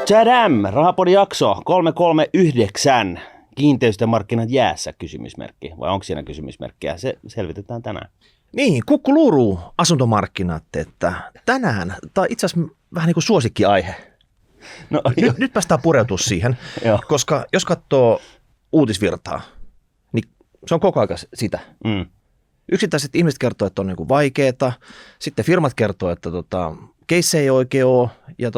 Tadam! Rahapodin jakso 339. Kiinteistömarkkinat jäässä kysymysmerkki. Vai onko siinä kysymysmerkkiä? Se selvitetään tänään. Niin, kukkuluuruu asuntomarkkinat, että tänään, tai itse asiassa vähän niin kuin suosikkiaihe. No, nyt päästään pureutua siihen, koska jos katsoo uutisvirtaa, niin se on koko ajan sitä. Yksittäiset ihmiset kertoo, että on niin kuin vaikeaa, sitten firmat kertoo, että keissejä ei oikein ole, ja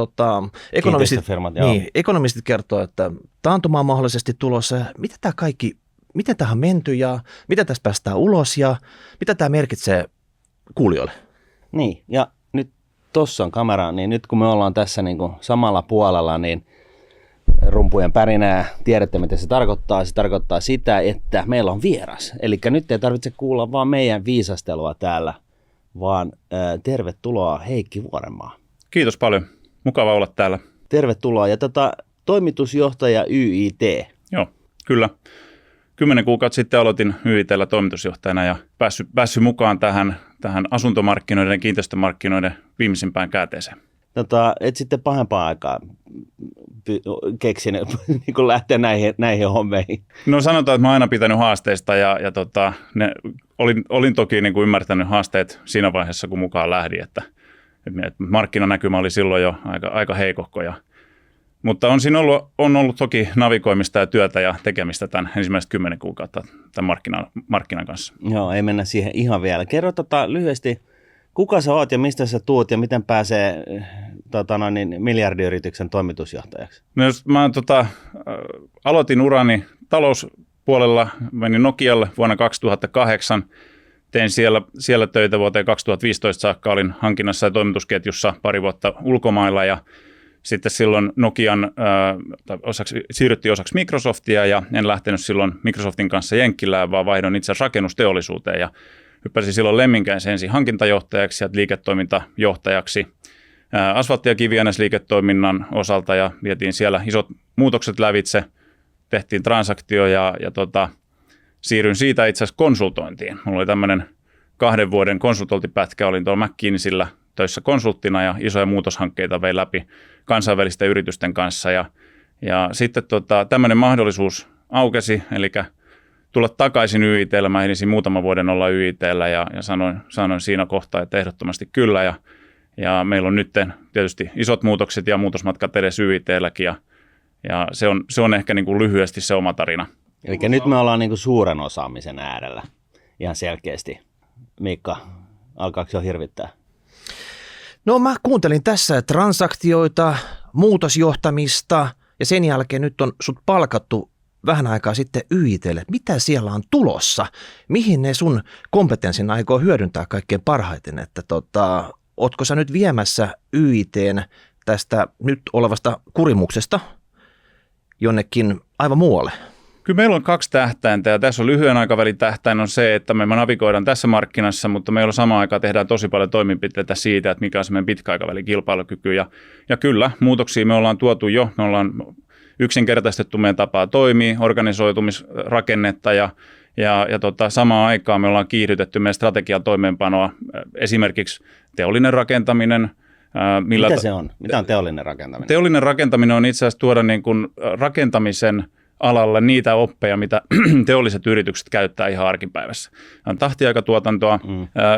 ekonomistit kertoo, että taantuma on mahdollisesti tulossa. Miten tähän on menty ja miten tästä päästään ulos ja mitä tämä merkitsee kuulijoille? Niin, ja nyt tuossa on kamera, niin nyt kun me ollaan tässä niin kuin samalla puolella, niin rumpujen pärinää, tiedätte mitä se tarkoittaa. Se tarkoittaa sitä, että meillä on vieras. Eli nyt ei tarvitse kuulla vaan meidän viisastelua täällä, vaan tervetuloa Heikki Vuorenmaa. Kiitos paljon. Mukava olla täällä. Tervetuloa. Ja toimitusjohtaja YIT. Joo, kyllä. 10 kuukautta sitten aloitin YIT:llä toimitusjohtajana ja päässyt mukaan tähän asuntomarkkinoiden ja kiinteistömarkkinoiden viimeisimpään käänteeseen. Et sitten pahempaa aikaa keksinyt niin lähteä näihin hommeihin? No sanotaan, että mä oon aina pitänyt haasteista ja olin toki niin kuin ymmärtänyt haasteet siinä vaiheessa, kun mukaan lähdin, että markkinanäkymä oli silloin jo aika heikohko. Mutta on ollut toki navigoimista ja työtä ja tekemistä tämän ensimmäiset 10 kuukautta tämän markkinan kanssa. Joo, ei mennä siihen ihan vielä. Kerro lyhyesti, kuka sä oot ja mistä sä tuut ja miten pääsee miljardiyrityksen toimitusjohtajaksi? No jos mä aloitin urani talouspuolella, menin Nokialle vuonna 2008, tein siellä töitä vuoteen 2015 saakka, olin hankinnassa ja toimitusketjussa pari vuotta ulkomailla ja sitten silloin Nokian siirryttiin osaksi Microsoftia ja en lähtenyt silloin Microsoftin kanssa Jenkkilään, vaan vaihdoin itse asiassa rakennusteollisuuteen ja hyppäsin silloin Lemminkäisen ensin hankintajohtajaksi ja liiketoimintajohtajaksi asfaltti- ja kiviainesliiketoiminnan osalta ja vietiin siellä isot muutokset lävitse, tehtiin transaktio ja siirryin siitä itse asiassa konsultointiin. Mulla oli tämmöinen 2 vuoden konsultointipätkä, olin tuolla McKinseyllä töissä konsulttina ja isoja muutoshankkeita vei läpi kansainvälisten yritysten kanssa ja sitten tämmöinen mahdollisuus aukesi, eli tulla takaisin YIT:llä. Mä ehdisin muutaman vuoden olla YIT:llä ja sanoin siinä kohtaa, että ehdottomasti kyllä ja meillä on nyt tietysti isot muutokset ja muutosmatkat edes YIT:lläkin ja se on ehkä niin kuin lyhyesti se oma tarina. Eli nyt me ollaan niin kuin suuren osaamisen äärellä ihan selkeästi. Miikka, alkaako se jo hirvittää? No mä kuuntelin tässä transaktioita, muutosjohtamista ja sen jälkeen nyt on sut palkattu vähän aikaa sitten YIT:lle. Mitä siellä on tulossa? Mihin ne sun kompetenssin aikoo hyödyntää kaikkein parhaiten? Että ootko sä nyt viemässä YIT:n tästä nyt olevasta kurimuksesta jonnekin aivan muualle? Kyllä meillä on 2 tähtäintä ja tässä on lyhyen aikavälin tähtäin on se, että me navigoidaan tässä markkinassa, mutta meillä on samaan aikaan tehdään tosi paljon toimenpiteitä siitä, että mikä on se meidän pitkäaikavälin kilpailukyky. Ja kyllä, muutoksia me ollaan tuotu jo, me ollaan yksinkertaistettu meidän tapaa toimia, organisoitumisrakennetta ja samaan aikaan me ollaan kiihdytetty meidän strategian toimeenpanoa, esimerkiksi teollinen rakentaminen. Mitä se on? Mitä on teollinen rakentaminen? Teollinen rakentaminen on itse asiassa tuoda niin kuin rakentamisen alalla niitä oppeja, mitä teolliset yritykset käyttää ihan arkipäivässä. On tahtiaikatuotantoa,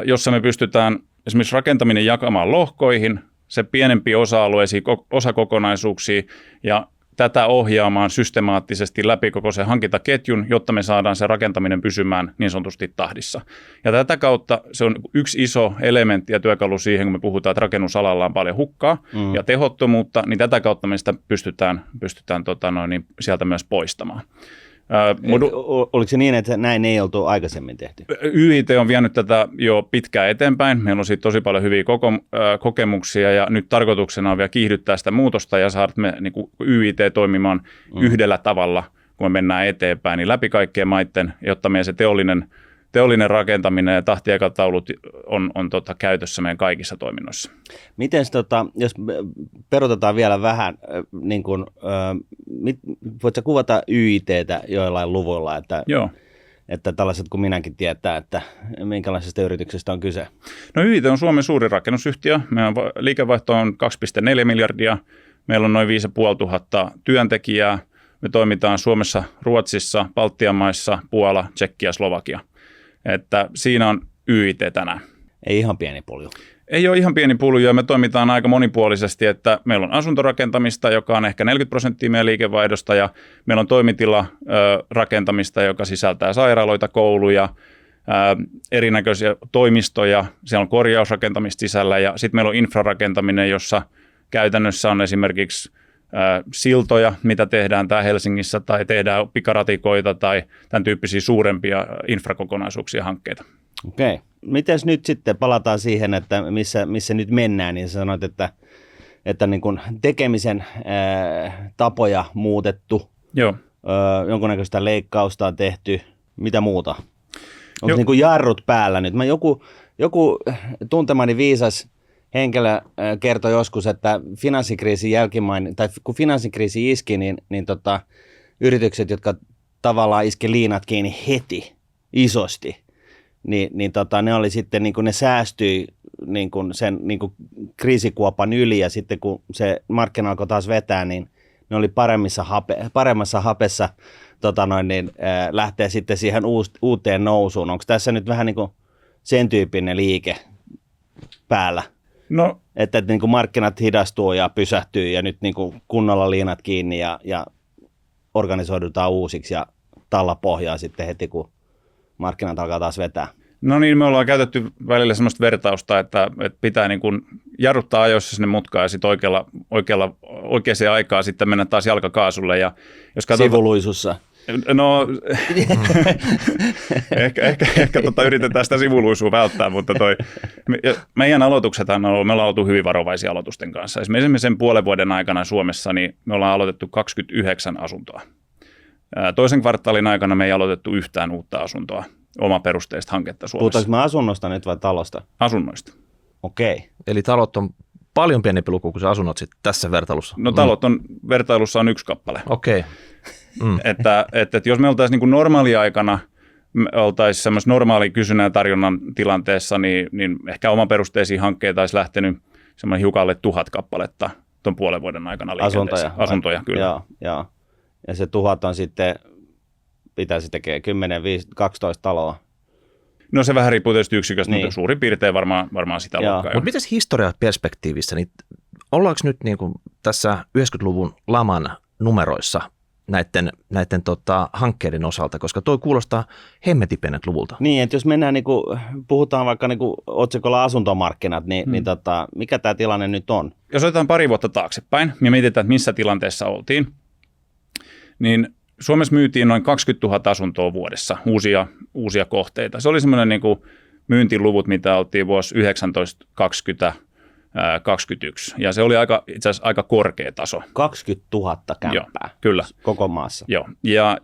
jossa me pystytään esimerkiksi rakentaminen jakamaan lohkoihin, se pienempiin osa-alueisiin, osakokonaisuuksiin ja tätä ohjaamaan systemaattisesti läpi koko sen hankintaketjun, jotta me saadaan se rakentaminen pysymään niin sanotusti tahdissa. Ja tätä kautta se on yksi iso elementti ja työkalu siihen, kun me puhutaan, että rakennusalalla on paljon hukkaa ja tehottomuutta, niin tätä kautta me sitä pystytään sieltä myös poistamaan. Oliko se niin, että näin ei oltu aikaisemmin tehty? YIT on vienyt tätä jo pitkään eteenpäin. Meillä on siitä tosi paljon hyviä kokemuksia ja nyt tarkoituksena on vielä kiihdyttää sitä muutosta ja saada me niin kuin YIT toimimaan yhdellä tavalla, kun me mennään eteenpäin, niin läpi kaikkien maiden, jotta meidän se teollinen rakentaminen ja tahtiaikataulut on käytössä meidän kaikissa toiminnoissa. Miten jos perutetaan vielä vähän, niin kuin, voitko kuvata YIT:tä joillain luvuilla, että tällaiset kuin minäkin tietää, että minkälaisesta yrityksestä on kyse? No YIT on Suomen suurin rakennusyhtiö. Meidän liikevaihto on 2,4 miljardia. Meillä on noin 5500 työntekijää. Me toimitaan Suomessa, Ruotsissa, Baltian maissa, Puola, Tšekkia, Slovakia. Että siinä on YIT tänään. Ei ihan pieni pulju. Ei ole ihan pieni pulju ja me toimitaan aika monipuolisesti, että meillä on asuntorakentamista, joka on ehkä 40% meidän liikevaihdosta ja meillä on toimitilarakentamista, joka sisältää sairaaloita, kouluja, erinäköisiä toimistoja, siellä on korjausrakentamista sisällä ja sitten meillä on infrarakentaminen, jossa käytännössä on esimerkiksi siltoja, mitä tehdään täällä Helsingissä tai tehdään pikaratikoita tai tämän tyyppisiä suurempia infrakokonaisuuksia hankkeita. Okei. Mites nyt sitten palataan siihen, että missä nyt mennään, niin sanoit, että niin kuin tekemisen tapoja muutettu, Joo. Jonkunnäköistä leikkausta on tehty, mitä muuta? Onko niin kuin jarrut päällä nyt? Joku tuntemani viisas henkilö kertoi joskus, että finanssikriisin tai kun finanssikriisi iski, niin yritykset, jotka tavallaan iski liinat kiinni heti isosti, niin ne oli sitten, niin kuin ne säästyi niin kuin sen niin kuin kriisikuopan yli ja sitten kun se markkina alkoi taas vetää, niin ne oli paremmassa hapessa lähtee sitten siihen uuteen nousuun. Onko tässä nyt vähän niin kuin sen tyyppinen liike päällä? No, että niin kuin markkinat hidastuu ja pysähtyy ja nyt niin kuin kunnolla liinat kiinni ja organisoidutaan uusiksi ja talla pohjaa sitten heti, kun markkinat alkaa taas vetää. No niin, me ollaan käytetty välillä sellaista vertausta, että pitää niin kuin jarruttaa ajoissa sinne mutkaan ja sitten oikeaan aikaan sitten mennä taas jalkakaasulle. Ja jos sivuluisussa. No, ehkä yritetään sitä sivuluisua välttää, mutta meidän aloituksethan me ollaan oltu hyvin varovaisia aloitusten kanssa. Esimerkiksi sen puolen vuoden aikana Suomessa niin me ollaan aloitettu 29 asuntoa. Toisen kvartaalin aikana me ei aloitettu yhtään uutta asuntoa, omaperusteista hanketta Suomessa. Puhutaanko me asunnosta nyt vai talosta? Asunnoista. Okei. Eli talot on paljon pienempi luku kuin se asunnot sitten tässä vertailussa? No talot on, vertailussa on 1 kappale. Okei. Että jos me oltaisiin niin kuin normaaliaikana, oltaisiin semmoisen normaali kysynnän ja tarjonnan tilanteessa, niin ehkä omaperusteisiin hankkeita olisi lähtenyt semmoinen hiukan alle 1000 kappaletta tuon puolen vuoden aikana liikenteessä. Asuntoja, kyllä. Joo. Ja se 1000 on sitten, pitäisi tekee 10, 5, 12 taloa. No se vähän riippuu tietysti yksiköstä, mutta suurin piirtein varmaan sitä luokkaa. Mutta mitäs historiaperspektiivissä, niin ollaanko nyt niin kuin tässä 90-luvun laman numeroissa näiden hankkeiden osalta, koska toi kuulostaa hemmetin pienet luvulta. Niin, että jos mennään, puhutaan vaikka otsikolla asuntomarkkinat, niin mikä tämä tilanne nyt on? Jos otetaan pari vuotta taaksepäin ja mietitään, että missä tilanteessa oltiin, niin Suomessa myytiin noin 20 000 asuntoa vuodessa, uusia kohteita. Se oli semmoinen niin kuin myyntiluvut, mitä oltiin vuosi 19, 20, 21. Ja se oli itse asiassa aika korkea taso. 20 000 kämppää. Joo, kyllä. Koko maassa. Joo. Ja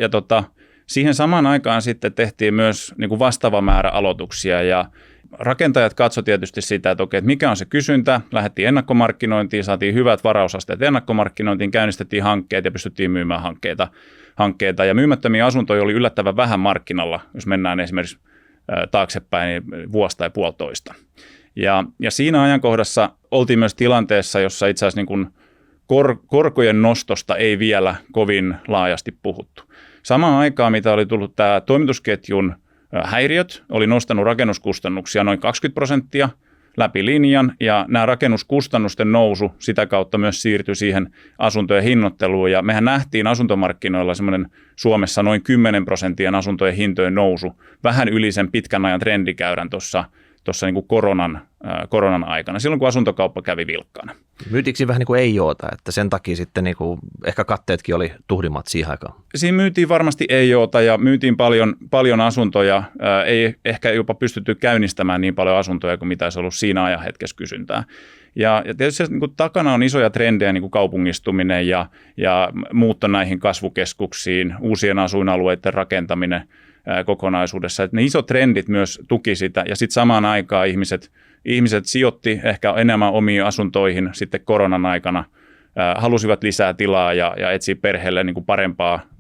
siihen samaan aikaan sitten tehtiin myös niin kuin vastaava määrä aloituksia ja rakentajat katsoivat tietysti sitä, että okei, että mikä on se kysyntä, lähdettiin ennakkomarkkinointiin, saatiin hyvät varausasteet ennakkomarkkinointiin, käynnistettiin hankkeet ja pystyttiin myymään hankkeita. Ja myymättömiä asuntoja oli yllättävän vähän markkinalla, jos mennään esimerkiksi taaksepäin niin vuosi tai puolitoista. Ja siinä ajankohdassa oltiin myös tilanteessa, jossa itse asiassa niin kuin korkojen nostosta ei vielä kovin laajasti puhuttu. Samaan aikaan, mitä oli tullut tämä toimitusketjun häiriöt, oli nostanut rakennuskustannuksia noin 20% läpi linjan, ja nämä rakennuskustannusten nousu sitä kautta myös siirtyi siihen asuntojen hinnoitteluun, ja mehän nähtiin asuntomarkkinoilla semmoinen Suomessa noin 10% asuntojen hintojen nousu, vähän yli sen pitkän ajan trendikäyrän tuossa niin kuin koronan aikana, silloin kun asuntokauppa kävi vilkkaana. Myytiinkö vähän niin kuin ei oota, että sen takia sitten niin kuin ehkä katteetkin oli tuhdimmat siihen aikaan? Siinä myytiin varmasti ei oota ja myytiin paljon asuntoja, ei ehkä jopa pystytty käynnistämään niin paljon asuntoja kuin mitä olisi ollut siinä ajan hetkessä kysyntää. Ja tietysti niin kuin takana on isoja trendejä, niin kuin kaupungistuminen ja muutto näihin kasvukeskuksiin, uusien asuinalueiden rakentaminen kokonaisuudessa. Että ne isot trendit myös tuki sitä ja sitten samaan aikaan ihmiset sijoitti ehkä enemmän omiin asuntoihin sitten koronan aikana, halusivat lisää tilaa ja etsii perheelle niin kuin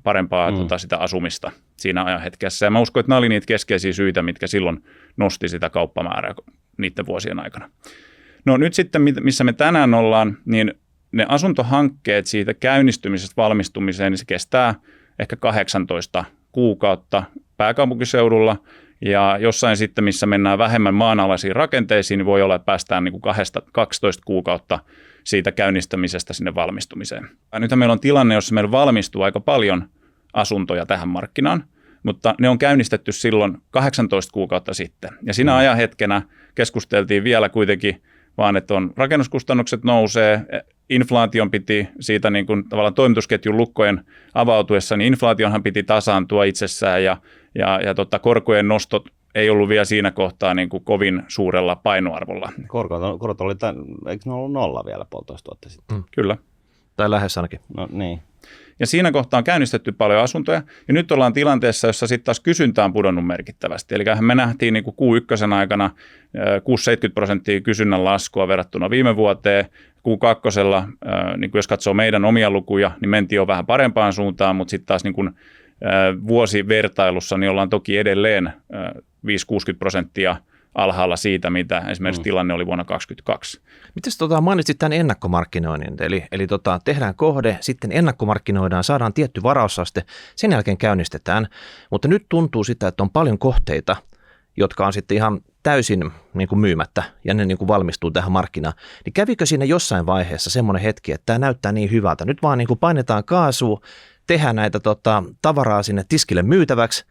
parempaa sitä asumista siinä ajan hetkessä. Ja mä uskon, että nämä oli niitä keskeisiä syitä, mitkä silloin nosti sitä kauppamäärää niiden vuosien aikana. No nyt sitten, missä me tänään ollaan, niin ne asuntohankkeet siitä käynnistymisestä valmistumiseen, niin se kestää ehkä 18 kuukautta pääkaupunkiseudulla, ja jossain sitten, missä mennään vähemmän maanalaisiin rakenteisiin, niin voi olla, että päästään niin kuin 12 kuukautta siitä käynnistämisestä sinne valmistumiseen. Nythän meillä on tilanne, jossa meillä valmistuu aika paljon asuntoja tähän markkinaan, mutta ne on käynnistetty silloin 18 kuukautta sitten. Ja siinä ajanhetkenä keskusteltiin vielä kuitenkin vaan, että rakennuskustannukset nousee, inflaation piti siitä niin kuin tavallaan toimitusketjun lukkojen avautuessa, niin inflaationhan piti tasaantua itsessään ja korkojen nostot ei ollut vielä siinä kohtaa niin kuin kovin suurella painoarvolla. Korot oli, eikö ne ollut 0 vielä 1,5 vuotta sitten? Kyllä. Tai lähes ainakin. No niin. Ja siinä kohtaa on käynnistetty paljon asuntoja, ja nyt ollaan tilanteessa, jossa sitten taas kysyntä on pudonnut merkittävästi. Eli me nähtiin niin kuin Q1 aikana 6-70% kysynnän laskua verrattuna viime vuoteen. Q2, niin kuin jos katsoo meidän omia lukuja, niin mentiin jo vähän parempaan suuntaan, mutta sitten taas niin kuin vuosivertailussa niin ollaan toki edelleen 5-60% alhaalla siitä, mitä esimerkiksi tilanne oli vuonna 2022. Mites mainitsit tämän ennakkomarkkinoinnin? Eli tehdään kohde, sitten ennakkomarkkinoidaan, saadaan tietty varausaste, sen jälkeen käynnistetään, mutta nyt tuntuu sitä, että on paljon kohteita, jotka on sitten ihan täysin niin kuin myymättä ja ne niin kuin valmistuu tähän markkinaan. Niin kävikö siinä jossain vaiheessa semmoinen hetki, että tämä näyttää niin hyvältä? Nyt vaan niin kuin painetaan kaasua, tehdään näitä tavaraa sinne tiskille myytäväksi,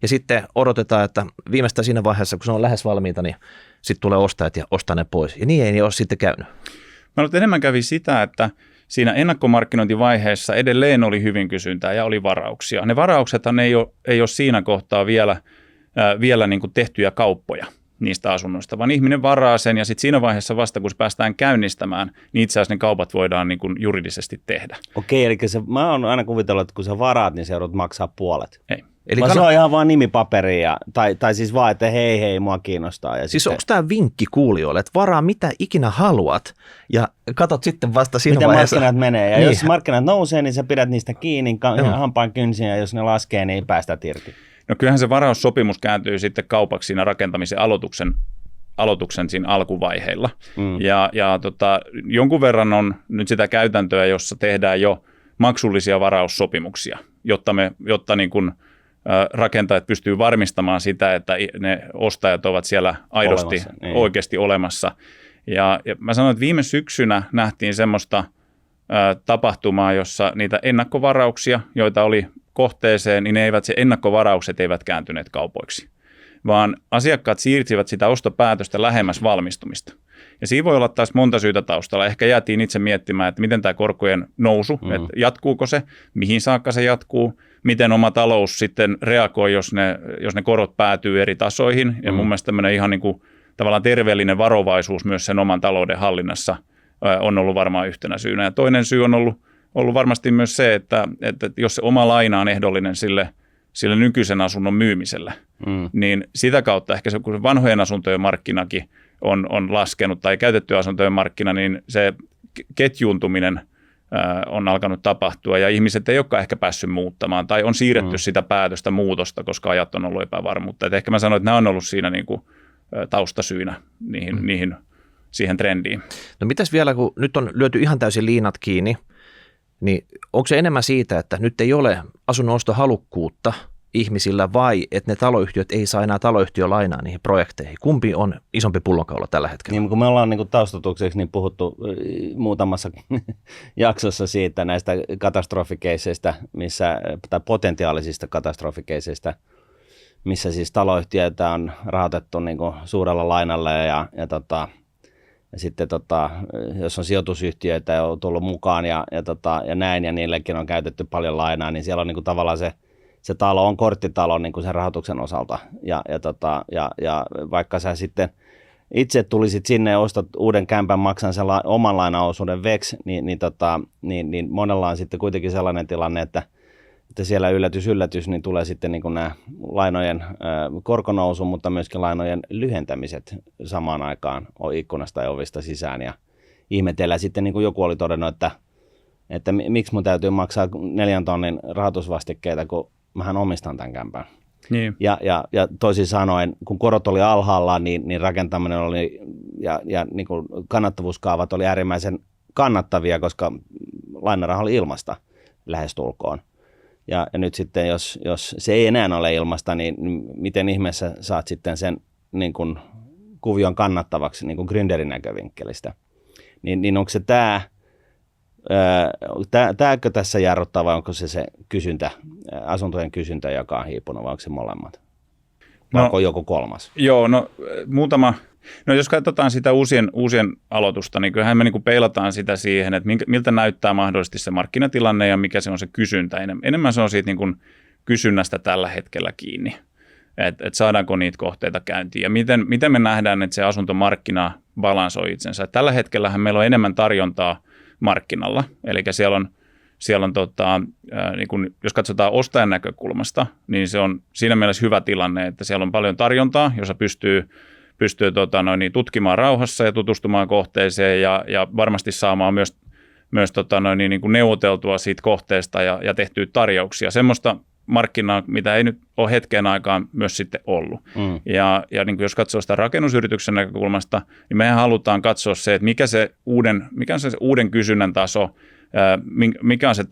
ja sitten odotetaan, että viimeistään siinä vaiheessa, kun se on lähes valmiita, niin sitten tulee ostajat ja ostaa ne pois. Ja niin ei ole sitten käynyt. Mä enemmän kävi sitä, että siinä ennakkomarkkinointivaiheessa edelleen oli hyvin kysyntää ja oli varauksia. Ne varauksethan ei ole siinä kohtaa vielä niin kuin tehtyjä kauppoja niistä asunnoista, vaan ihminen varaa sen ja sitten siinä vaiheessa vasta, kun se päästään käynnistämään, niin itse asiassa ne kaupat voidaan niin kuin juridisesti tehdä. Okei, eli mä oon aina kuvitellut, että kun sä varaat, niin sä joudut maksaa puolet. Ei. Eli se on ihan vaan nimipaperi, tai siis vaan, että hei, mua kiinnostaa. Ja siis sitten, onko tämä vinkki kuulijoille, että varaa mitä ikinä haluat ja katot sitten vasta siinä miten vaiheessa. markkinat menee, ja niin. jos markkinat nousee, niin sä pidät niistä kiinni hampaan kynsin, ja jos ne laskee, niin päästät irti. No kyllähän se varaussopimus kääntyy sitten kaupaksi siinä rakentamisen aloituksen siinä alkuvaiheilla. Ja jonkun verran on nyt sitä käytäntöä, jossa tehdään jo maksullisia varaussopimuksia, jotta niin kuin rakentajat pystyy varmistamaan sitä, että ne ostajat ovat siellä aidosti oikeasti olemassa. Ja mä sanoin, että viime syksynä nähtiin semmoista tapahtumaa, jossa niitä ennakkovarauksia, joita oli kohteeseen, niin se ennakkovaraukset eivät kääntyneet kaupoiksi, vaan asiakkaat siirtivät sitä ostopäätöstä lähemmäs valmistumista. Ja siinä voi olla taas monta syytä taustalla. Ehkä jäätiin itse miettimään, että miten tämä korkojen nousu, että jatkuuko se, mihin saakka se jatkuu, miten oma talous sitten reagoi, jos ne korot päätyy eri tasoihin. Ja mun mielestä tämmöinen ihan niin kuin tavallaan terveellinen varovaisuus myös sen oman talouden hallinnassa on ollut varmaan yhtenä syynä. Ja toinen syy on ollut varmasti myös se, että jos se oma laina on ehdollinen sille nykyisen asunnon myymiselle, niin sitä kautta ehkä se, kun se vanhojen asuntojen markkinakin on laskenut tai käytettyjen asuntojen markkina, niin se ketjuuntuminen on alkanut tapahtua ja ihmiset ei olekaan ehkä päässyt muuttamaan tai on siirretty sitä päätöstä muutosta, koska ajat on ollut epävarmuutta. Et ehkä mä sanoin, että nämä on ollut siinä niin kuin taustasyynä siihen trendiin. No mitäs vielä, kun nyt on lyöty ihan täysin liinat kiinni, niin onko se enemmän siitä, että nyt ei ole asunnonostohalukkuutta ihmisillä vai että ne taloyhtiöt ei saa enää taloyhtiölainaa niihin projekteihin? Kumpi on isompi pullonkaula tällä hetkellä? Niin, kun me ollaan niin taustatukseksi niin puhuttu muutamassa jaksossa siitä näistä katastrofikeiseistä, tai potentiaalisista katastrofikeiseistä, missä siis taloyhtiöitä on rahoitettu niin kuin suurella lainalla ja sitten jos on sijoitusyhtiöitä ja on tullut mukaan ja näin ja niillekin on käytetty paljon lainaa, niin siellä on niin kuin tavallaan se talo on korttitalo niin kuin sen rahoituksen osalta ja vaikka sä sitten itse tulisit sinne ja ostat uuden kämpän, maksan sen oman lainaosuuden veksi, niin monella on sitten kuitenkin sellainen tilanne, että siellä yllätys, niin tulee sitten niin kuin nämä lainojen korkonousu, mutta myöskin lainojen lyhentämiset samaan aikaan ikkunasta ja ovista sisään. Ja ihmetellään sitten, niin kuin joku oli todennut, että miksi mun täytyy maksaa 4 tonnin rahoitusvastikkeita, kun mähän omistan tämän kämpän. Niin. Ja toisin sanoen, kun korot oli alhaalla, niin rakentaminen oli ja niin kuin kannattavuuskaavat oli äärimmäisen kannattavia, koska lainaraha oli ilmasta lähestulkoon. Ja nyt sitten, jos se ei enää ole ilmasta, niin miten ihmeessä saat sitten sen niin kuin kuvion kannattavaksi niin kuin gründerin näkövinkkelistä? Niin onko se tämäkö tässä jarruttaa vai onko se kysyntä, asuntojen kysyntä, joka on hiipunut, vai onko se molemmat? Vai onko joku kolmas? Joo, no jos katsotaan sitä uusien aloitusta, niin kyllähän me niin kuin peilataan sitä siihen, että miltä näyttää mahdollisesti se markkinatilanne ja mikä se on se kysyntä. Enemmän se on siitä niin kuin kysynnästä tällä hetkellä kiinni, että saadaanko niitä kohteita käyntiin ja miten me nähdään, että se asuntomarkkina balansoi itsensä. Tällä hetkellähän meillä on enemmän tarjontaa markkinalla, eli siellä on niin kun, jos katsotaan ostajan näkökulmasta, niin se on siinä mielessä hyvä tilanne, että siellä on paljon tarjontaa, jossa pystyy tutkimaan rauhassa ja tutustumaan kohteeseen ja varmasti saamaan myös niin kuin neuvoteltua siitä kohteesta ja tehtyä tarjouksia. Semmoista markkinaa, mitä ei nyt ole hetkeen aikaan myös sitten ollut. Ja niin kuin jos katsoo sitä rakennusyrityksen näkökulmasta, niin mehän halutaan katsoa se, että mikä on se uuden kysynnän taso, mikä on se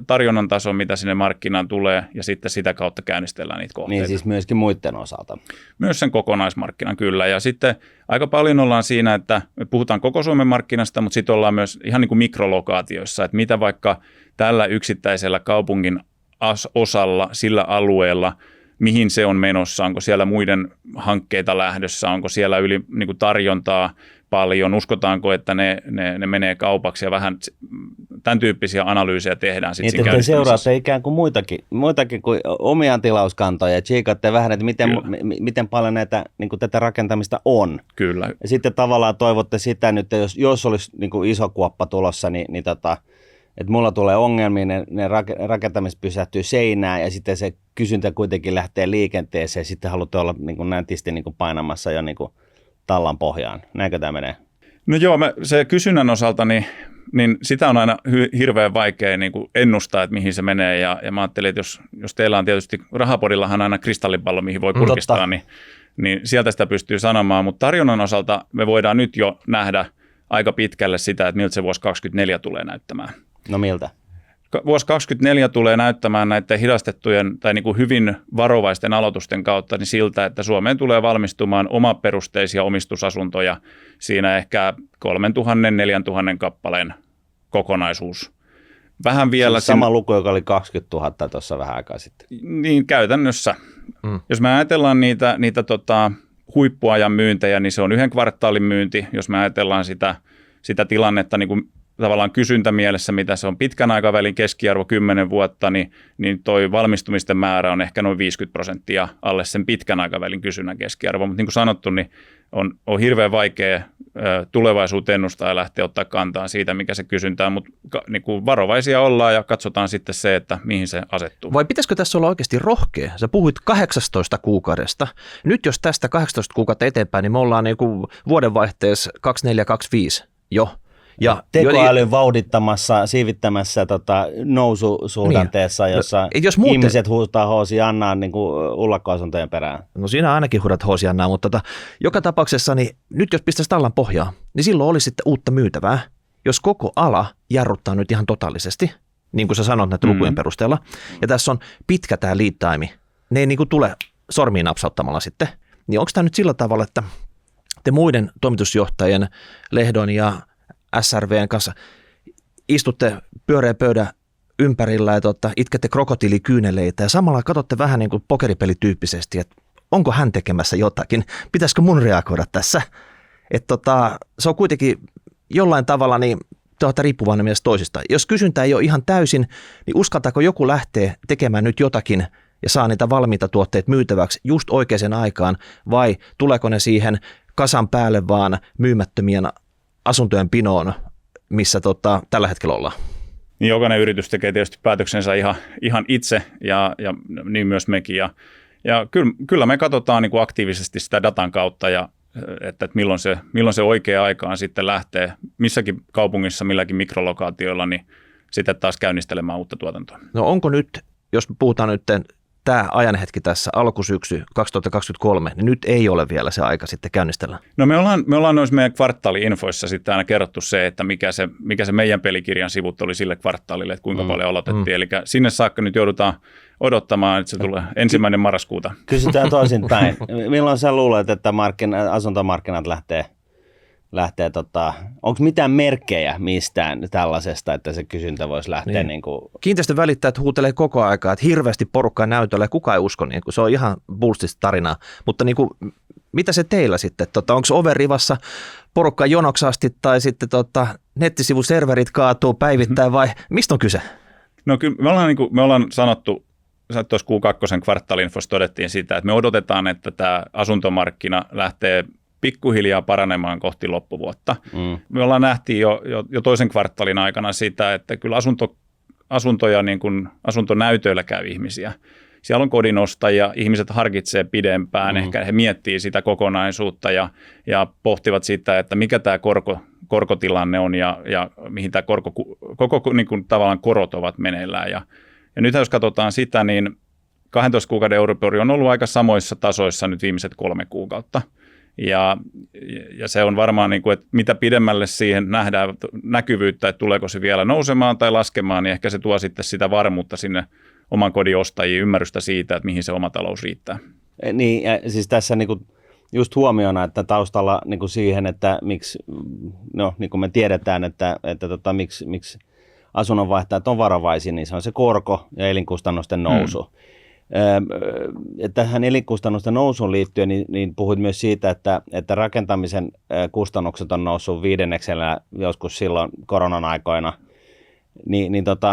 tarjonnan taso, mitä sinne markkinaan tulee, ja sitten sitä kautta käynnistellään niitä kohteita. Niin siis myöskin muiden osalta. Myös sen kokonaismarkkinan, kyllä. Ja sitten aika paljon ollaan siinä, että me puhutaan koko Suomen markkinasta, mutta sitten ollaan myös ihan niin kuin mikrolokaatioissa, että mitä vaikka tällä yksittäisellä kaupungin osalla, sillä alueella, mihin se on menossa, onko siellä muiden hankkeita lähdössä, onko siellä niin kuin tarjontaa paljon, uskotaanko, että ne menee kaupaksi ja vähän tämän tyyppisiä analyysejä tehdään. Niin, että te seuraatte ikään kuin muitakin kuin omiaan tilauskantoja ja tsiikatte vähän, että miten paljon näitä, niin kuin tätä rakentamista on. Kyllä. Ja sitten tavallaan toivotte sitä nyt, että jos olisi niin kuin iso kuoppa tulossa, niin että mulla tulee ongelmia, ne rakentamiset pysähtyy seinään ja sitten se kysyntä kuitenkin lähtee liikenteeseen ja sitten haluatte olla niin kuin nätisti niin kuin painamassa jo niin kuin tallan pohjaan. Näinkö tämä menee? No joo, se kysynnän osalta, niin sitä on aina hirveän vaikea niin kuin ennustaa, että mihin se menee. Ja mä ajattelin, että jos teillä on tietysti Rahapodillahan aina kristallipallo, mihin voi kurkistaa, niin sieltä sitä pystyy sanomaan. Mutta tarjonnan osalta me voidaan nyt jo nähdä aika pitkälle sitä, että miltä se vuosi 2024 tulee näyttämään. No miltä? Vuosi 2024 tulee näyttämään näiden hidastettujen tai niin kuin hyvin varovaisten aloitusten kautta niin siltä, että Suomeen tulee valmistumaan omaperusteisia omistusasuntoja. Siinä ehkä 3000-4000 kappaleen kokonaisuus. Vähän vielä sama luku, joka oli 20 000 tuossa vähän aikaa sitten. Niin käytännössä. Jos me ajatellaan niitä huippuajan myyntejä, niin se on 1 kvartaalin myynti. Jos me ajatellaan sitä tilannetta niin kuin tavallaan kysyntämielessä, mitä se on pitkän aikavälin keskiarvo 10 vuotta, niin toi valmistumisten määrä on ehkä noin 50% alle sen pitkän aikavälin kysynnän keskiarvo. Mutta niin kuin sanottu, niin on hirveän vaikea tulevaisuuteen ennustaa ja lähteä ottaa kantaa siitä, mikä se kysyntää, mutta niin kuin varovaisia ollaan ja katsotaan sitten se, että mihin se asettuu. Vai pitäisikö tässä olla oikeasti rohkea? Sä puhuit 18 kuukaudesta. Nyt jos tästä 18 kuukautta eteenpäin, niin me ollaan niin kuin vuodenvaihteessa 24-25 jo. Ja tekoälyn vauhdittamassa, siivittämässä noususuhdanteessa, niin, jossa ihmiset huutaa hoosi Annaan niin kuin ullakkoasuntojen perään. No siinä ainakin huudat hoosi Annaa, mutta joka tapauksessa niin nyt jos pistäisi tallan pohjaa, niin silloin olisi sitten uutta myytävää. Jos koko ala jarruttaa nyt ihan totaalisesti, niin kuin sä sanot näiden lukujen perusteella, ja tässä on pitkä tämä lead time, ne ei niin kuin tule sormiin napsauttamalla sitten, niin onko tämä nyt sillä tavalla, että te muiden toimitusjohtajien Lehdon ja SRVn kanssa istutte pyöreän pöydän ympärillä ja itkette krokotiilikyyneleitä ja samalla katsotte vähän niin kuin pokeripelityyppisesti, että onko hän tekemässä jotakin, pitäisikö mun reagoida tässä. Että se on kuitenkin jollain tavalla niin riippuvainen mielessä toisista. Jos kysyntä ei ole ihan täysin, niin uskaltaako joku lähteä tekemään nyt jotakin ja saa niitä valmiita tuotteita myytäväksi just oikeaan aikaan vai tuleeko ne siihen kasan päälle vaan myymättömien asuntojen pinoon, missä tällä hetkellä ollaan? Niin jokainen yritys tekee tietysti päätöksensä ihan itse ja niin myös mekin. Ja kyllä me katsotaan niin kuin aktiivisesti sitä datan kautta, että milloin se oikea aika on sitten lähtee missäkin kaupungissa, milläkin mikrolokaatioilla, niin sitten taas käynnistelemään uutta tuotantoa. No onko nyt, jos puhutaan nyt tämä ajanhetki tässä alkusyksy 2023, niin nyt ei ole vielä se aika sitten käynnistellä? No me ollaan noissa meidän kvartaali-infoissa sitten aina kerrottu se, että mikä se meidän pelikirjan sivut oli sille kvartaalille, että kuinka paljon aloitettiin. Eli sinne saakka nyt joudutaan odottamaan, että se tulee 1. marraskuuta. Kysytään toisinpäin. Milloin sä luulet, että asuntomarkkinat lähtee onko mitään merkkejä mistään tällaisesta, että se kysyntä voisi lähteä niin kuin... Kiinteistövälittäjät huutelee koko aikaa, että hirveästi porukkaa näytöllä ja kukaan ei usko, niin kuin, se on ihan bullshit tarinaa, mutta niin kuin, mitä se teillä sitten, onko overivassa porukkaa jonoksi asti tai sitten nettisivuserverit kaatuu päivittäin vai mistä on kyse? No kyllä me ollaan sanottu, tuossa Q2 kvartaali-infossa todettiin sitä, että me odotetaan, että tämä asuntomarkkina lähtee pikkuhiljaa paranemaan kohti loppuvuotta. Me ollaan nähtiin jo toisen kvartaalin aikana sitä, että kyllä asuntoja niin kuin asuntonäytöillä käy ihmisiä. Siellä on kodinostajia, ihmiset harkitsee pidempään, ehkä he miettii sitä kokonaisuutta ja pohtivat sitä, että mikä tämä korkotilanne on ja mihin tämä koko niin kuin tavallaan korot ovat meneillään. Ja nyt jos katsotaan sitä, niin 12 kuukauden Euribor on ollut aika samoissa tasoissa nyt viimeiset 3 kuukautta. Ja se on varmaan, niin kuin, että mitä pidemmälle siihen nähdään näkyvyyttä, että tuleeko se vielä nousemaan tai laskemaan, niin ehkä se tuo sitten sitä varmuutta sinne oman kodin ostajiin, ymmärrystä siitä, että mihin se oma talous riittää. Niin, ja siis tässä niin kuin just huomiona, että taustalla niin kuin siihen, että miksi, no niin kuin me tiedetään, että miksi asunnonvaihtajat on varovaisia, niin se on se korko ja elinkustannusten nousu. Tähän elinkustannusten nousuun liittyen, niin puhuit myös siitä, että rakentamisen kustannukset on noussut 5 joskus silloin koronan aikoina.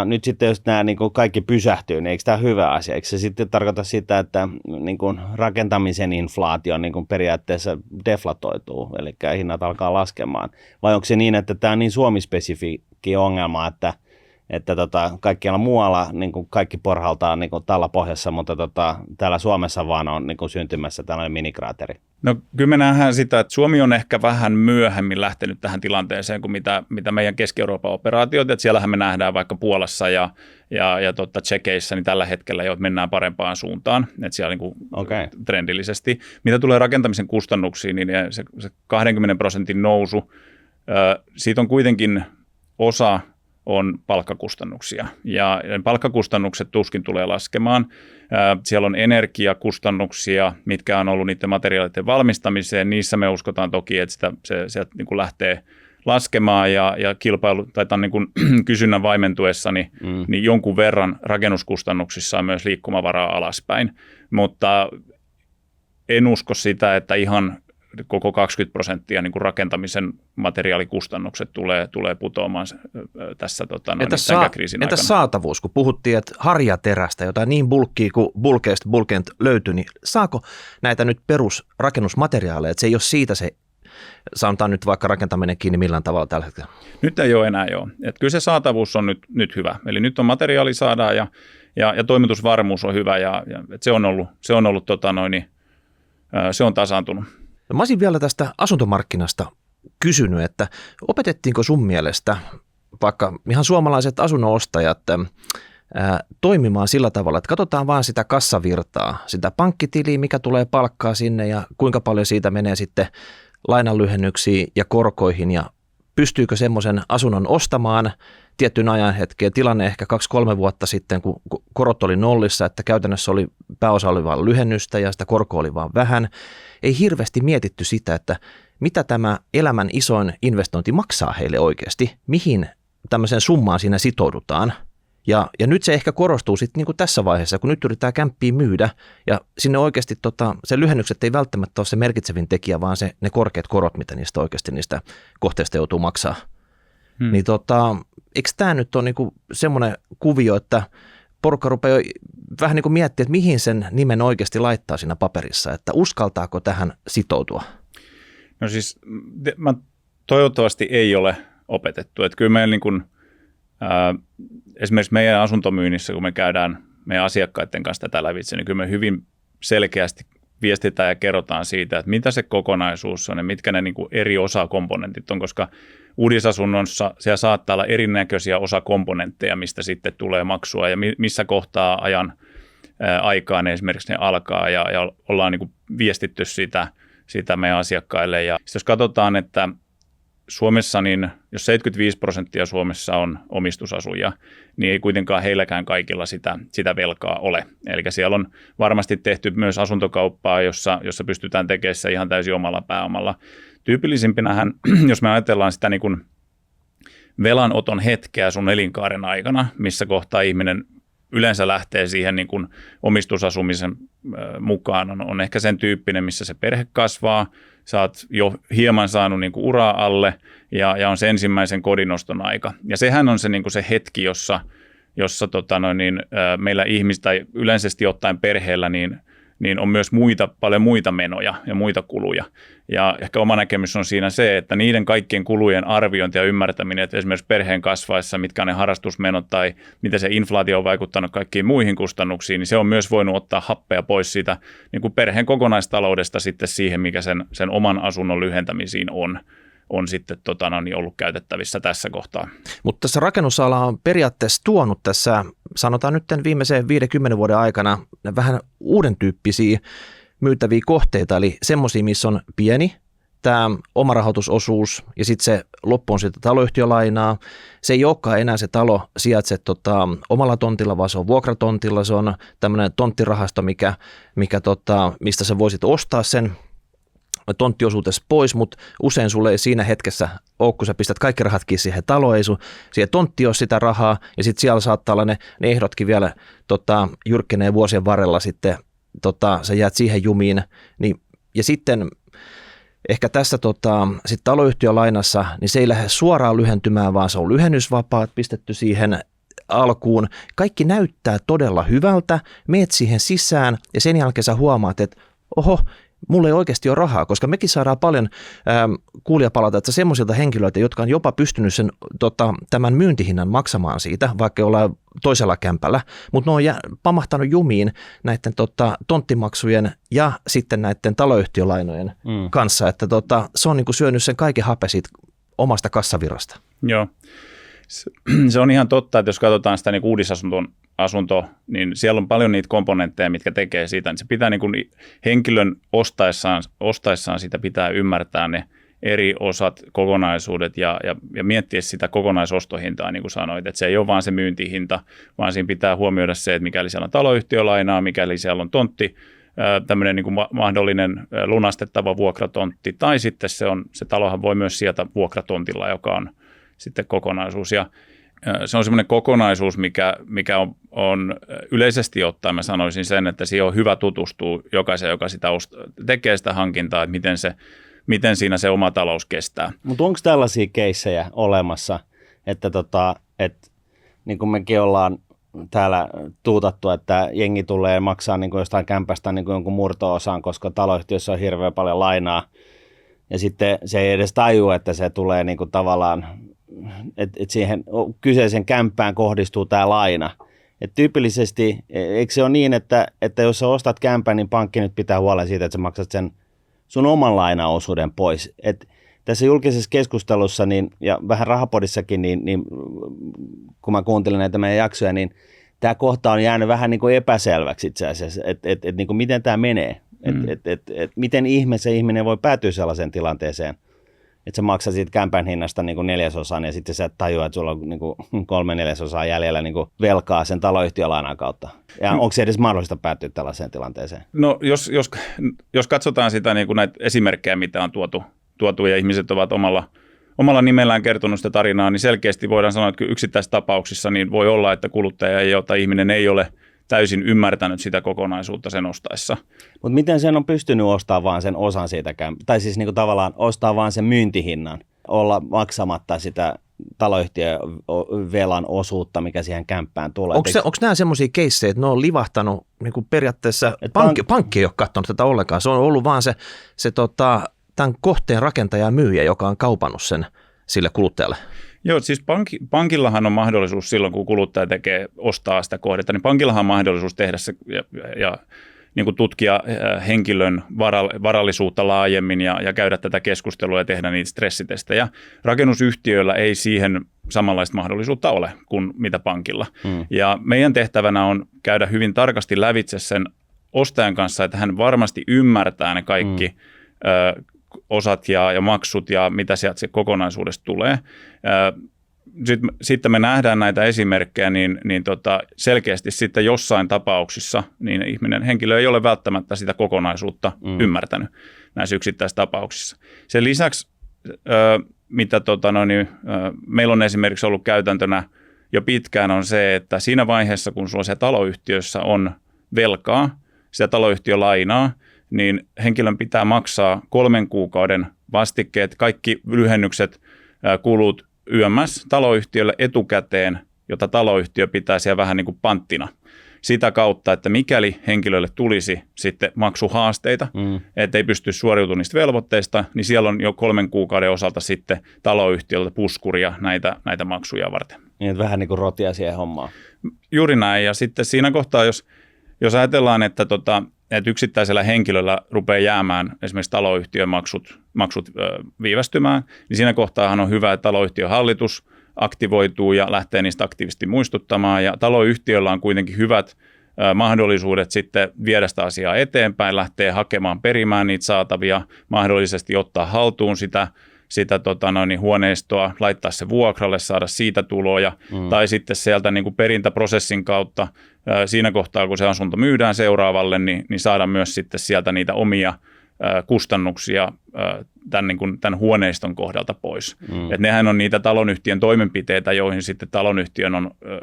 Nyt sitten jos nämä niin kuin kaikki pysähtyy, niin eikö tämä hyvä asia? Eikö se sitten tarkoita sitä, että niin kuin rakentamisen inflaatio niin kuin periaatteessa deflatoituu, eli hinnat alkaa laskemaan? Vai onko se niin, että tämä on niin suomispesifikki ongelma, että kaikkialla muualla niin kuin kaikki porhaltaa niin kuin tällä pohjassa, mutta täällä Suomessa vaan on niin kuin syntymässä tällainen minikraateri? No kyllä me nähdään sitä, että Suomi on ehkä vähän myöhemmin lähtenyt tähän tilanteeseen kuin mitä meidän Keski-Euroopan operaatiot, että siellähän me nähdään vaikka Puolassa ja Tšekeissä, niin tällä hetkellä jo mennään parempaan suuntaan, että siellä niin kuin trendillisesti. Mitä tulee rakentamisen kustannuksiin, niin se 20% nousu, siitä on kuitenkin osa on palkkakustannuksia, ja palkkakustannukset tuskin tulee laskemaan. Siellä on energiakustannuksia, mitkä on ollut niiden materiaalien valmistamiseen. Niissä me uskotaan toki, että se sieltä niin kuin lähtee laskemaan ja kilpailu tai tämän niin kuin kysynnän vaimentuessa niin jonkun verran rakennuskustannuksissa on myös liikkumavaraa alaspäin, mutta en usko sitä, että ihan koko 20% niin kuin rakentamisen materiaalikustannukset tulee putoamaan tässä tämän kriisin aikana. Entäs saatavuus, kun puhuttiin, että harjaterästä, jotain niin bulkkia kuin bulkent löytyy, niin saako näitä nyt perusrakennusmateriaaleja, että se ei ole siitä se, sanotaan nyt vaikka rakentaminen kiinni millään tavalla tällä hetkellä? Nyt ei ole enää Että kyllä se saatavuus on nyt hyvä. Eli nyt on materiaali saadaan ja toimitusvarmuus on hyvä ja se on ollut se on tasaantunut. No mä olisin vielä tästä asuntomarkkinasta kysynyt, että opetettiinko sun mielestä vaikka ihan suomalaiset asunnonostajat toimimaan sillä tavalla, että katsotaan vaan sitä kassavirtaa, sitä pankkitiliä, mikä tulee palkkaa sinne ja kuinka paljon siitä menee sitten lainanlyhennyksiin ja korkoihin ja pystyykö semmoisen asunnon ostamaan tiettyyn ajan hetkeen. Tilanne ehkä 2-3 vuotta sitten, kun korot oli nollissa, että käytännössä pääosa oli vain lyhennystä ja sitä korkoa oli vaan vähän. Ei hirveästi mietitty sitä, että mitä tämä elämän isoin investointi maksaa heille oikeasti, mihin tämmöisen summaan siinä sitoudutaan. Ja nyt se ehkä korostuu sitten niin kuin tässä vaiheessa, kun nyt yritetään kämppiä myydä ja sinne oikeasti se lyhennykset ei välttämättä ole se merkitsevin tekijä, vaan ne korkeat korot, mitä niistä oikeasti niistä kohteista joutuu maksaa. Niin eikö tämä nyt ole niinku semmoinen kuvio, että porukka rupeaa vähän niin kuin miettimään, että mihin sen nimen oikeasti laittaa siinä paperissa, että uskaltaako tähän sitoutua? No siis toivottavasti ei ole opetettu. Että kyllä meillä niin kuin, esimerkiksi meidän asuntomyynnissä, kun me käydään meidän asiakkaiden kanssa tätä lävitse, niin kyllä me hyvin selkeästi viestitään ja kerrotaan siitä, että mitä se kokonaisuus on ja mitkä ne niin kuin eri osakomponentit on, koska uudisasunnossa siellä saattaa olla erinäköisiä osakomponentteja, mistä sitten tulee maksua ja missä kohtaa ajan aikaan esimerkiksi ne alkaa ja ollaan niin kuin viestitty sitä meidän asiakkaille. Ja jos katsotaan, että Suomessa, niin jos 75% Suomessa on omistusasujia, niin ei kuitenkaan heilläkään kaikilla sitä velkaa ole. Eli siellä on varmasti tehty myös asuntokauppaa, jossa pystytään tekemään se ihan täysin omalla pääomalla. Tyypillisimpinähän, jos me ajatellaan sitä niin kuin velanoton hetkeä sun elinkaaren aikana, missä kohtaa ihminen yleensä lähtee siihen niin kuin omistusasumisen mukaan, on ehkä sen tyyppinen, missä se perhe kasvaa, sä oot jo hieman saanut niin kuin uraa alle ja on se ensimmäisen kodinoston aika. Ja sehän on se, niin kuin se hetki, jossa meillä ihmistä tai yleisesti ottaen perheellä niin on myös paljon muita menoja ja muita kuluja. Ja ehkä oma näkemys on siinä se, että niiden kaikkien kulujen arviointi ja ymmärtäminen, että esimerkiksi perheen kasvaessa, mitkä on ne harrastusmenot tai miten se inflaatio on vaikuttanut kaikkiin muihin kustannuksiin, niin se on myös voinut ottaa happea pois siitä niin kuin perheen kokonaistaloudesta sitten siihen, mikä sen oman asunnon lyhentämisiin on sitten ollut käytettävissä tässä kohtaa. Mutta tässä rakennusala on periaatteessa tuonut tässä, sanotaan nyt viimeisen 50 vuoden aikana, vähän uuden tyyppisiä myytäviä kohteita, eli semmoisia, missä on pieni tämä omarahoitusosuus ja sitten se loppu on sitten taloyhtiölainaa. Se ei olekaan enää se talo sijaitse omalla tontilla, vaan se on vuokratontilla, se on tämmöinen tonttirahasto, mistä sä voisit ostaa sen tonttiosuutesi pois, mutta usein sulle ei siinä hetkessä ole, kun sä pistät kaikki rahat kiinni siihen taloon, ei siihen tontti ole sitä rahaa, ja sitten siellä saattaa olla ne ehdotkin vielä jyrkkenee vuosien varrella sitten, sä jäät siihen jumiin, niin, ja sitten ehkä tässä sit taloyhtiölainassa, niin se ei lähde suoraan lyhentymään, vaan se on lyhennysvapaat pistetty siihen alkuun. Kaikki näyttää todella hyvältä, meet siihen sisään, ja sen jälkeen sä huomaat, että oho, mulla ei oikeasti ole rahaa, koska mekin saadaan paljon kuulijapalautetta semmoisilta henkilöiltä, jotka on jopa pystynyt sen, tämän myyntihinnan maksamaan siitä, vaikka ollaan toisella kämpällä, mutta ne on pamahtanut jumiin näiden tonttimaksujen ja sitten näiden taloyhtiölainojen kanssa, että se on niin kuin syönyt sen kaiken hape siitä omasta kassavirrasta. Joo. Se on ihan totta, että jos katsotaan sitä niin uudisasunto, niin siellä on paljon niitä komponentteja, mitkä tekee siitä. Niin se pitää niin kuin henkilön ostaessaan sitä pitää ymmärtää ne eri osat, kokonaisuudet ja miettiä sitä kokonaisostohintaa, niin kuin sanoit. Että se ei ole vaan se myyntihinta, vaan siinä pitää huomioida se, että mikäli siellä on taloyhtiölainaa, mikäli siellä on tontti, tämmöinen niin kuin mahdollinen lunastettava vuokratontti, tai sitten se talohan voi myös sieltä vuokratontilla, joka on sitten kokonaisuus. Ja se on semmoinen kokonaisuus, mikä on yleisesti ottaen, mä sanoisin sen, että siihen on hyvä tutustua jokaisen, joka sitä tekee sitä hankintaa, että miten siinä se oma talous kestää. Mutta onko tällaisia keissejä olemassa, että niin kuin mekin ollaan täällä tuutattu, että jengi tulee maksaa niin kuin jostain kämpästä niin kuin jonkun murto-osan, koska taloyhtiössä on hirveän paljon lainaa, ja sitten se ei edes tajua, että se tulee niin kuin tavallaan, että siihen kyseisen kämppään kohdistuu tämä laina. Et tyypillisesti, eikö se ole niin, että jos sä ostat kämpän, niin pankki nyt pitää huolen siitä, että sä maksat sen sun oman lainaosuuden pois. Et tässä julkisessa keskustelussa ja vähän Rahapodissakin, niin kun mä kuuntelin näitä meidän jaksoja, niin tämä kohta on jäänyt vähän niin kuin epäselväksi itse asiassa, että niin kuin miten tämä menee. Miten ihminen voi päätyä sellaiseen tilanteeseen, että sä maksat siitä kämpän hinnasta niin kuin 1/4 ja sitten sä et tajua, että sulla on niin kuin 3/4 jäljellä niin kuin velkaa sen taloyhtiölainan kautta. Ja onko se edes mahdollista päätyä tällaiseen tilanteeseen? No jos katsotaan sitä niin kuin näitä esimerkkejä, mitä on tuotu ja ihmiset ovat omalla nimellään kertonut sitä tarinaa, niin selkeästi voidaan sanoa, että yksittäisissä tapauksissa niin voi olla, että kuluttaja tai ihminen ei ole täysin ymmärtänyt sitä kokonaisuutta sen ostaessa. Mutta miten sen on pystynyt ostamaan vaan sen osan siitä, tai siis niinku tavallaan ostaa vaan sen myyntihinnan, olla maksamatta sitä taloyhtiövelan osuutta, mikä siihen kämppään tulee. Onko nämä semmoisia keissejä, että ne on livahtanut niin periaatteessa, pankki ei ole katsonut tätä ollenkaan, se on ollut vaan se tämän kohteen rakentaja ja myyjä, joka on kaupannut sen sille kuluttajalle? Joo, siis pankillahan on mahdollisuus silloin, kun kuluttaja ostaa sitä kohdetta, niin pankillahan on mahdollisuus tehdä se niin kuin tutkia henkilön varallisuutta laajemmin ja käydä tätä keskustelua ja tehdä niitä stressitestejä. Rakennusyhtiöillä ei siihen samanlaista mahdollisuutta ole kuin mitä pankilla. Ja meidän tehtävänä on käydä hyvin tarkasti lävitse sen ostajan kanssa, että hän varmasti ymmärtää ne kaikki osat ja maksut ja mitä sieltä se kokonaisuudesta tulee. Sitten me nähdään näitä esimerkkejä, niin selkeästi sitten jossain tapauksissa niin henkilö ei ole välttämättä sitä kokonaisuutta ymmärtänyt näissä yksittäistapauksissa. Sen lisäksi, mitä meillä on esimerkiksi ollut käytäntönä jo pitkään, on se, että siinä vaiheessa, kun sulla siellä taloyhtiössä on velkaa, sitä taloyhtiölainaa, niin henkilön pitää maksaa 3 kuukauden vastikkeet, kaikki lyhennykset, kulut YMS taloyhtiölle etukäteen, jota taloyhtiö pitää siellä vähän niin kuin panttina. Sitä kautta, että mikäli henkilölle tulisi sitten maksuhaasteita, ettei pysty suoriutumaan niistä velvoitteista, niin siellä on jo 3 kuukauden osalta sitten taloyhtiöltä puskuria näitä maksuja varten. Niin, että vähän niin kuin rotia siihen hommaan. Juuri näin, ja sitten siinä kohtaa, jos ajatellaan, että yksittäisellä henkilöllä rupeaa jäämään esimerkiksi taloyhtiön maksut viivästymään, niin siinä kohtaahan on hyvä, että taloyhtiön hallitus aktivoituu ja lähtee niistä aktiivisesti muistuttamaan, ja taloyhtiöllä on kuitenkin hyvät mahdollisuudet sitten viedä sitä asiaa eteenpäin, lähtee hakemaan perimään niitä saatavia, mahdollisesti ottaa haltuun sitä huoneistoa, laittaa se vuokralle, saada siitä tuloja, tai sitten sieltä niin kuin perintäprosessin kautta siinä kohtaa, kun se asunto myydään seuraavalle, niin saada myös sitten sieltä niitä omia kustannuksia tämän huoneiston kohdalta pois. Et nehän on niitä talonyhtiön toimenpiteitä, joihin sitten talonyhtiön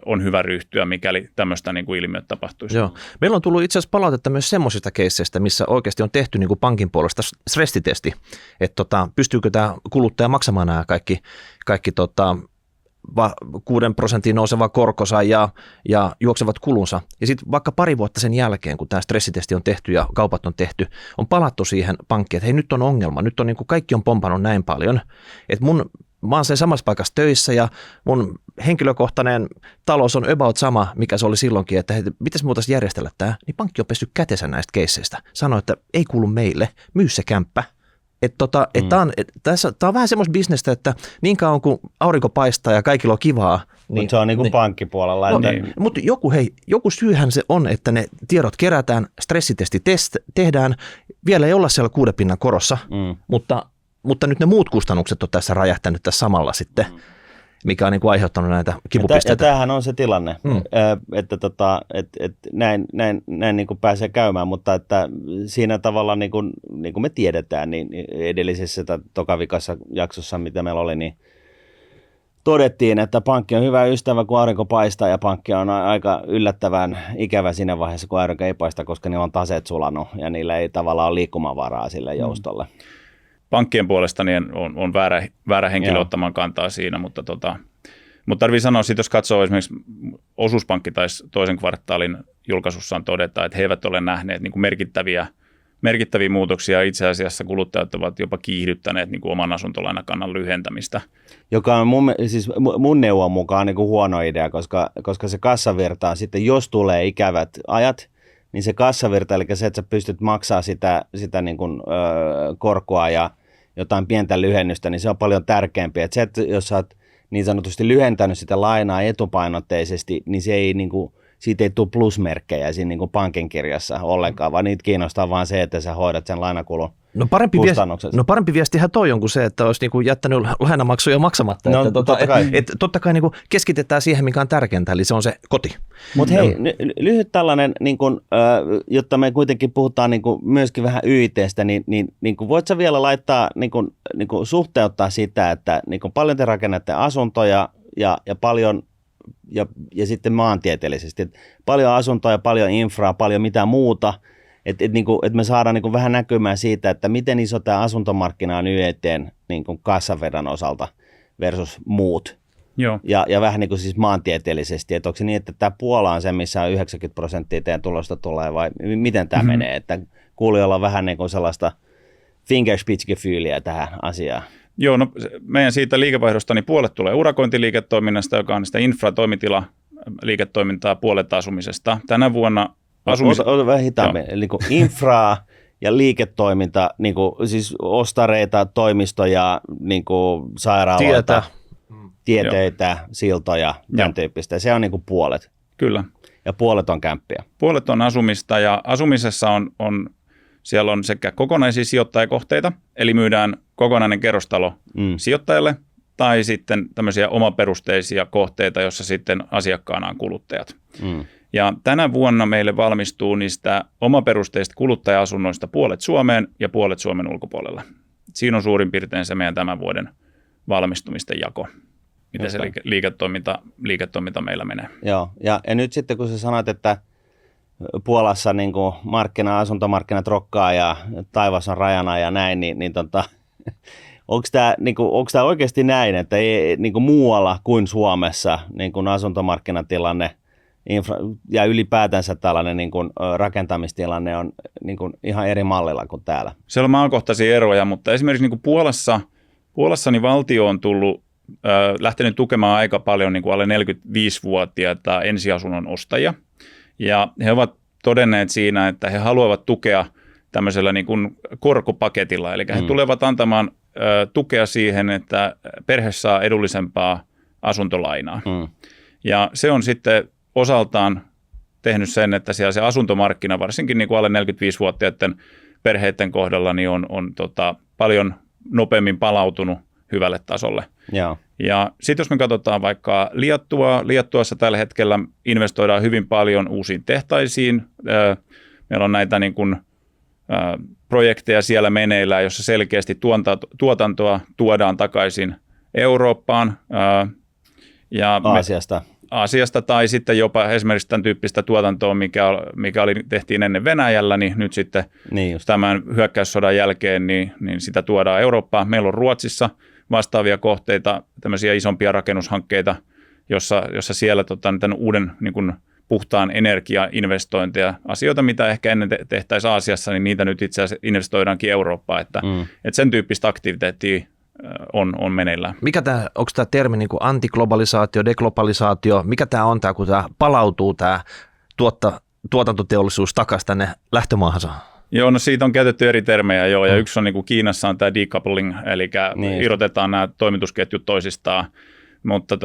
on hyvä ryhtyä, mikäli tämmöistä niin kuin ilmiötä tapahtuisi. Joo. Meillä on tullut itse asiassa palautetta myös semmoisista keisseistä, missä oikeasti on tehty niin kuin pankin puolesta stressitesti, että pystyykö tämä kuluttaja maksamaan nämä kaikki 6% nouseva korkonsa ja juoksevat kulunsa. Ja sitten vaikka pari vuotta sen jälkeen, kun tämä stressitesti on tehty ja kaupat on tehty, on palattu siihen pankkiin, että hei, nyt on ongelma, nyt on niin kuin kaikki on pompannut näin paljon, että mä oon sen samassa paikassa töissä ja mun henkilökohtainen talous on about sama, mikä se oli silloinkin, että mitäs me voitaisiin järjestellä tämä, niin pankki on pesty kätensä näistä keisseistä. Sanoi, että ei kuulu meille, myy se kämppä. Tämä on vähän semmoista bisnestä, että niin kauan kun aurinko paistaa ja kaikilla on kivaa. Mutta se on niin kuin pankkipuolella. No, mutta joku syyhän se on, että ne tiedot kerätään, stressitesti tehdään, vielä ei olla siellä 6 pinnan korossa, mutta nyt ne muut kustannukset on tässä räjähtänyt tässä samalla sitten, mikä on niin kuin aiheuttanut näitä kipupisteitä. Ja tämähän on se tilanne, että näin niin kuin pääsee käymään, mutta että siinä tavalla niin kuin me tiedetään, niin edellisessä tokavikassa jaksossa, mitä meillä oli, niin todettiin, että pankki on hyvä ystävä, kun aurinko paistaa, ja pankki on aika yllättävän ikävä siinä vaiheessa, kun aurinko ei paista, koska niillä on taseet sulanut ja niillä ei tavallaan ole liikkumavaraa sille joustolle. Pankkien puolesta niin on väärä henkilö ottamaan kantaa siinä, mutta tarvii sanoa, että jos katsoo esimerkiksi Osuuspankki tai toisen kvartaalin julkaisussaan todeta, että he eivät ole nähneet niin kuin merkittäviä muutoksia. Itse asiassa kuluttajat ovat jopa kiihdyttäneet niin kuin oman asuntolainakannan lyhentämistä. Joka on mun neuvon mukaan niin kuin huono idea, koska se kassavirta on sitten, jos tulee ikävät ajat, niin se kassavirta, eli se, että sä pystyt maksamaan sitä niin kuin, korkoa ja jotain pientä lyhennystä, niin se on paljon tärkeämpi. Että se, että jos sä oot niin sanotusti lyhentänyt sitä lainaa etupainotteisesti, niin se ei, niin kuin, siitä ei tule plusmerkkejä siinä niin kuin pankin kirjassa ollenkaan, vaan niitä kiinnostaa vaan se, että sä hoidat sen lainakulun kustannukset. Parempi viestihän toi on kuin se, että olisi niinku jättänyt lainamaksuja maksamatta. No, totta kai niinku keskitetään siihen, mikä on tärkeintä, eli se on se koti. Mutta hei, lyhyt tällainen, niin kun, jotta me kuitenkin puhutaan niin kun myöskin vähän YIT:stä, niin kun voit sä vielä laittaa, niin kun suhteuttaa sitä, että niin kun paljon te rakennatte asuntoja ja paljon ja sitten maantieteellisesti. Et paljon asuntoja, paljon infraa, paljon mitä muuta. Että me saadaan niin kuin vähän näkymään siitä, että miten iso tämä asuntomarkkina on YIT:n niin kuin kassavedan osalta versus muut. Joo. Ja vähän niin kuin siis maantieteellisesti. Että onko se niin, että tämä Puola on se, missä on 90% teidän tulosta tulee, vai miten tämä menee? Että kuulijoilla on vähän niin kuin sellaista fingerspitzengefühliä tähän asiaan. Joo, no meidän siitä liikevaihdosta niin puolet tulee urakointiliiketoiminnasta, joka on sitä infratoimitila liiketoimintaa, puolet asumisesta. Tänä vuonna Ota vähän hitaammin. Eli niin infraa ja liiketoiminta, niin kuin, siis ostareita, toimistoja, niin kuin sairaaloita, tieteitä, siltoja, tämän tyyppistä. Se on niin kuin puolet. Kyllä. Ja puolet on kämppiä. Puolet on asumista ja asumisessa siellä on sekä kokonaisia sijoittajakohteita, eli myydään kokonainen kerrostalo sijoittajalle, tai sitten tämmöisiä omaperusteisia kohteita, joissa sitten asiakkaana on kuluttajat. Ja tänä vuonna meille valmistuu niistä omaperusteisista kuluttaja-asunnoista puolet Suomeen ja puolet Suomen ulkopuolella. Siinä on suurin piirtein se meidän tämän vuoden valmistumisten jako, miten se liiketoiminta meillä menee. Joo, ja nyt sitten kun sä sanoit, että Puolassa niin kuin asuntomarkkinat rokkaa ja taivas on rajana ja näin, niin onko tämä oikeasti näin, että ei, niin kuin muualla kuin Suomessa niin kuin asuntomarkkinatilanne ja ylipäätänsä tällainen niin kuin rakentamistilanne on niin kuin ihan eri mallilla kuin täällä? Siellä on maakohtaisia eroja, mutta esimerkiksi niin kuin Puolassa niin valtio on lähtenyt tukemaan aika paljon niin kuin alle 45-vuotiaita ensiasunnon ostajia. Ja he ovat todenneet siinä, että he haluavat tukea tämmöisellä niin kuin korkopaketilla. Eli he tulevat antamaan tukea siihen, että perhe saa edullisempaa asuntolainaa. Ja se on sitten osaltaan tehnyt sen, että siellä se asuntomarkkina, varsinkin niin kuin alle 45-vuotiaiden perheiden kohdalla, niin on paljon nopeammin palautunut hyvälle tasolle. Joo. Ja sitten jos me katsotaan vaikka Liettuassa tällä hetkellä investoidaan hyvin paljon uusiin tehtaisiin. Meillä on näitä niin kuin, projekteja siellä meneillään, jossa selkeästi tuotantoa tuodaan takaisin Eurooppaan. Ja Aasiasta tai sitten jopa esimerkiksi tämän tyyppistä tuotantoa, mikä tehtiin ennen Venäjällä, niin nyt sitten tämän hyökkäyssodan jälkeen niin sitä tuodaan Eurooppaan. Meillä on Ruotsissa vastaavia kohteita, tämmöisiä isompia rakennushankkeita, jossa siellä tämän uuden niin kuin puhtaan energiainvestointeja, asioita, mitä ehkä ennen tehtäisiin Aasiassa, niin niitä nyt itse asiassa investoidaankin Eurooppaan, että sen tyyppistä aktiviteettia on meneillään. Onko tämä termi niin kuin antiglobalisaatio, deglobalisaatio, mikä tämä on, kun tämä palautuu tämä tuotantoteollisuus takaisin tänne lähtömaahansa? Joo, no siitä on käytetty eri termejä jo, ja yksi on niin kuin Kiinassa on tämä decoupling, eli irrotetaan nämä toimitusketjut toisistaan, mutta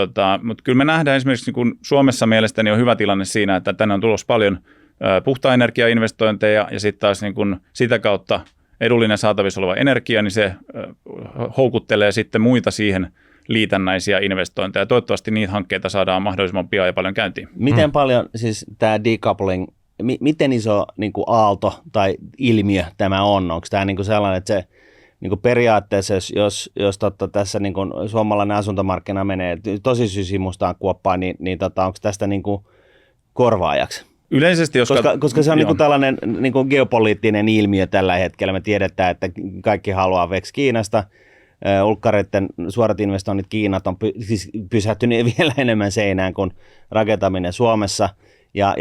kyllä me nähdään esimerkiksi niin kuin Suomessa mielestäni on hyvä tilanne siinä, että tänne on tulossa paljon puhtaan energiainvestointeja, ja sitten taas niin kuin sitä kautta edullinen saatavissa oleva energia, niin se houkuttelee sitten muita siihen liitännäisiä investointeja. Toivottavasti niitä hankkeita saadaan mahdollisimman pian ja paljon käyntiin. Miten paljon siis tämä decoupling, miten iso niin kuin aalto tai ilmiö tämä on? Onko tämä niin kuin sellainen, että se niin kuin periaatteessa, jos tässä niin kuin suomalainen asuntomarkkina menee tosi sysimustaan kuoppaan, niin onko tästä niin kuin korvaajaksi? Yleisesti, koska se on niin kuin tällainen niin kuin geopoliittinen ilmiö tällä hetkellä. Me tiedetään, että kaikki haluaa veksi Kiinasta. Ulkkareiden suorat investoinnit Kiinat on pysähtynyt vielä enemmän seinään kuin rakentaminen Suomessa. Ja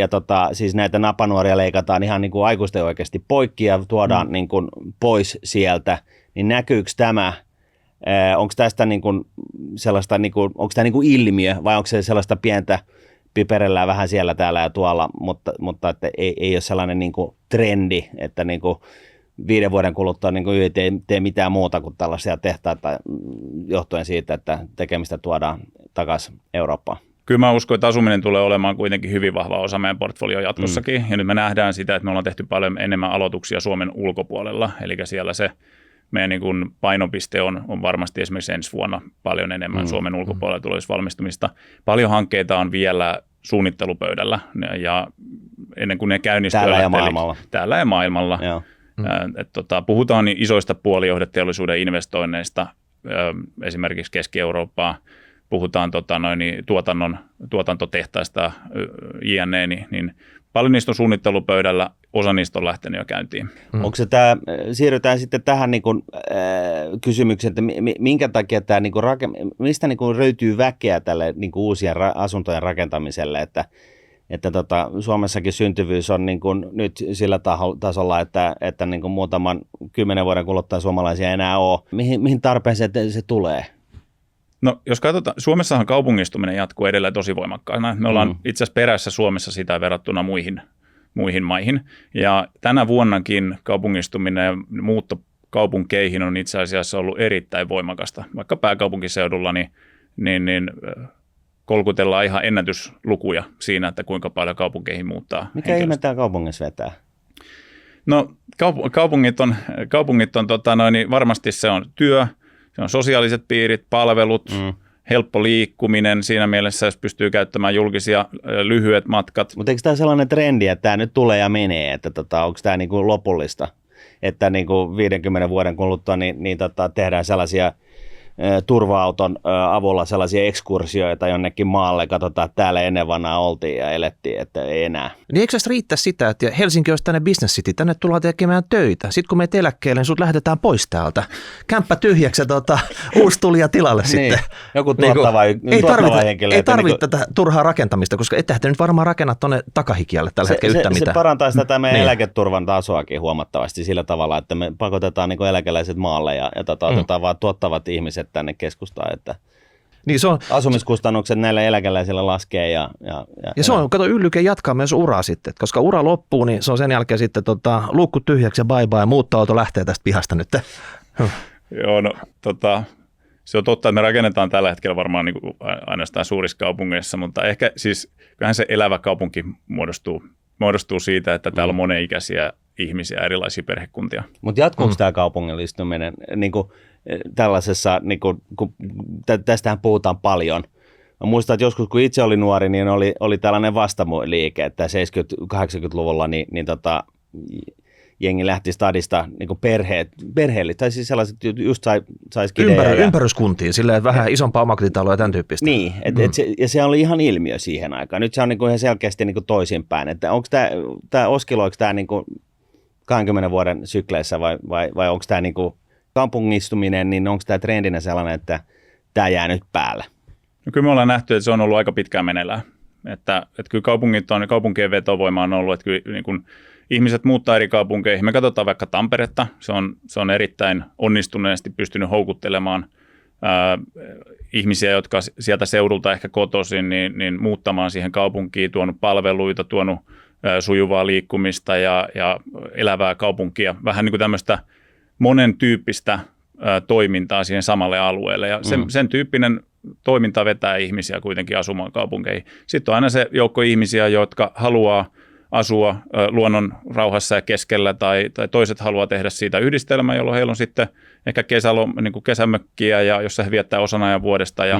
siis näitä napanuoria leikataan ihan niin kuin aikuisten oikeasti poikki ja tuodaan niin kuin pois sieltä. Niin näkyykö tämä, onko tästä niin kuin sellaista, niin kuin, onko tämä niin kuin ilmiö vai onko se sellaista pientä piperellään vähän siellä, täällä ja tuolla, mutta että ei ole sellainen niin kuin trendi, että niin kuin 5 vuoden kuluttua niin kuin ei tee mitään muuta kuin tällaisia tehtaita johtuen siitä, että tekemistä tuodaan takaisin Eurooppaan. Kyllä mä uskon, että asuminen tulee olemaan kuitenkin hyvin vahva osa meidän portfolio jatkossakin, ja nyt me nähdään sitä, että me ollaan tehty paljon enemmän aloituksia Suomen ulkopuolella, eli siellä se meidän niin kuin painopiste on varmasti esimerkiksi ensi vuonna paljon enemmän Suomen ulkopuolella tulevista valmistumista. Paljon hankkeita on vielä suunnittelupöydällä, ja ennen kuin ne käynnistyy täällä ja maailmalla. Puhutaan isoista puolijohdeteollisuuden investoinneista, esimerkiksi Keski-Eurooppaan, puhutaan tuotantotehtaista jne, niin paljon niistä on suunnittelupöydällä, osa niistä on lähtenyt jo käyntiin. Onko se siirrytään sitten tähän niin kuin, kysymykseen, että minkä takia tämä, niin kuin, mistä niin kuin löytyy väkeä tälle niin kuin uusien asuntojen rakentamiselle, että Suomessakin syntyvyys on niin kuin nyt sillä tasolla, että niin kuin muutaman 10 vuoden kuluttua suomalaisia enää ole. Mihin tarpeeseen se tulee? No jos katsotaan, Suomessahan kaupungistuminen jatkuu edelleen tosi voimakkaana. Me ollaan itse asiassa perässä Suomessa sitä verrattuna muihin maihin. Ja tänä vuonnakin kaupungistuminen ja muutto kaupunkeihin on itse asiassa ollut erittäin voimakasta. Vaikka pääkaupunkiseudulla niin kolkutellaan ihan ennätyslukuja siinä, että kuinka paljon kaupunkeihin muuttaa. Mikä ihme tämä kaupungissa vetää? No kaupungit on niin varmasti se on työ, se on sosiaaliset piirit, palvelut, helppo liikkuminen siinä mielessä, jos pystyy käyttämään julkisia lyhyet matkat. Mutta eikö tämä sellainen trendi, että tämä nyt tulee ja menee, että onko tämä niinku lopullista, että niinku 50 vuoden kuluttua tehdään sellaisia turva-auton avulla sellaisia ekskursioita jonnekin maalle, katsotaan, että täällä ennen vanhaa oltiin ja elettiin, että ei enää. Niin eikö se riittää sitä, että Helsinki olisi tänne business city, tänne tullaan tekemään töitä. Sitten kun meet eläkkeelle, niin sut lähetetään pois täältä. Kämppä tyhjäksi ja uusi tulija tilalle niin. sitten. Joku tuottava henkilö. Ei tarvitse tätä turhaa rakentamista, koska ettehän te nyt varmaan rakenna tuonne takahikialle tällä hetkellä yhtään mitään. Se parantaisi tätä meidän eläketurvan tasoakin huomattavasti sillä tavalla, että me pakotetaan niin eläkeläiset maalle ja otetaan vaan tuottavat ihmiset tänne keskustaan, että niin se on, asumiskustannukset näille eläkeläisille laskee. Ja se on, kato, yllyke jatkaa myös uraa sitten, koska ura loppuu, niin se on sen jälkeen sitten luukku tyhjäksi ja bye bye, muuttoauto lähtee tästä pihasta nyt. Joo, no se on totta, että me rakennetaan tällä hetkellä varmaan niin kuin ainoastaan suurissa kaupungeissa, mutta ehkä siis kyllähän se elävä kaupunki muodostuu siitä, että täällä on monenikäisiä ihmisiä, erilaisia perhekuntia. Mutta jatkuuko tämä kaupungillistuminen niin kuin tällaisessa, niin kuin, kun tästähän puhutaan paljon. Mä muistan, että joskus kun itse oli nuori, niin oli tällainen vastamuliike, että 70-80-luvulla jengi lähti stadista niin perheelle, tai siis sellaiset just sai skidejä. Ympäryskuntiin, silleen vähän isompaa omakotitaloa ja tämän tyyppistä. Niin, se oli ihan ilmiö siihen aikaan. Nyt se on niin kuin ihan selkeästi niin kuin toisinpäin. Että onko tämä osciloiko tämä niin kuin 20 vuoden sykleissä vai onko tämä niin kuin kaupungistuminen, niin onko tämä trendinä sellainen, että tämä jää nyt päälle? No kyllä me ollaan nähty, että se on ollut aika pitkään meneillään. Että kyllä kaupunkien vetovoima on ollut, että kyllä niin kuin ihmiset muuttaa eri kaupunkeihin. Me katsotaan vaikka Tamperetta. Se on erittäin onnistuneesti pystynyt houkuttelemaan ihmisiä, jotka sieltä seudulta ehkä kotoisin, niin muuttamaan siihen kaupunkiin, tuonut palveluita, tuonut sujuvaa liikkumista ja elävää kaupunkia. Vähän niin kuin tämmöistä monen tyyppistä toimintaa siihen samalle alueelle. Ja sen tyyppinen toiminta vetää ihmisiä kuitenkin asumaan kaupunkeihin. Sitten on aina se joukko ihmisiä, jotka haluaa asua luonnon rauhassa ja keskellä, tai toiset haluaa tehdä siitä yhdistelmää, jolloin heillä on sitten ehkä niin kesämökkiä, ja jossa he viettää osan ajan vuodesta ja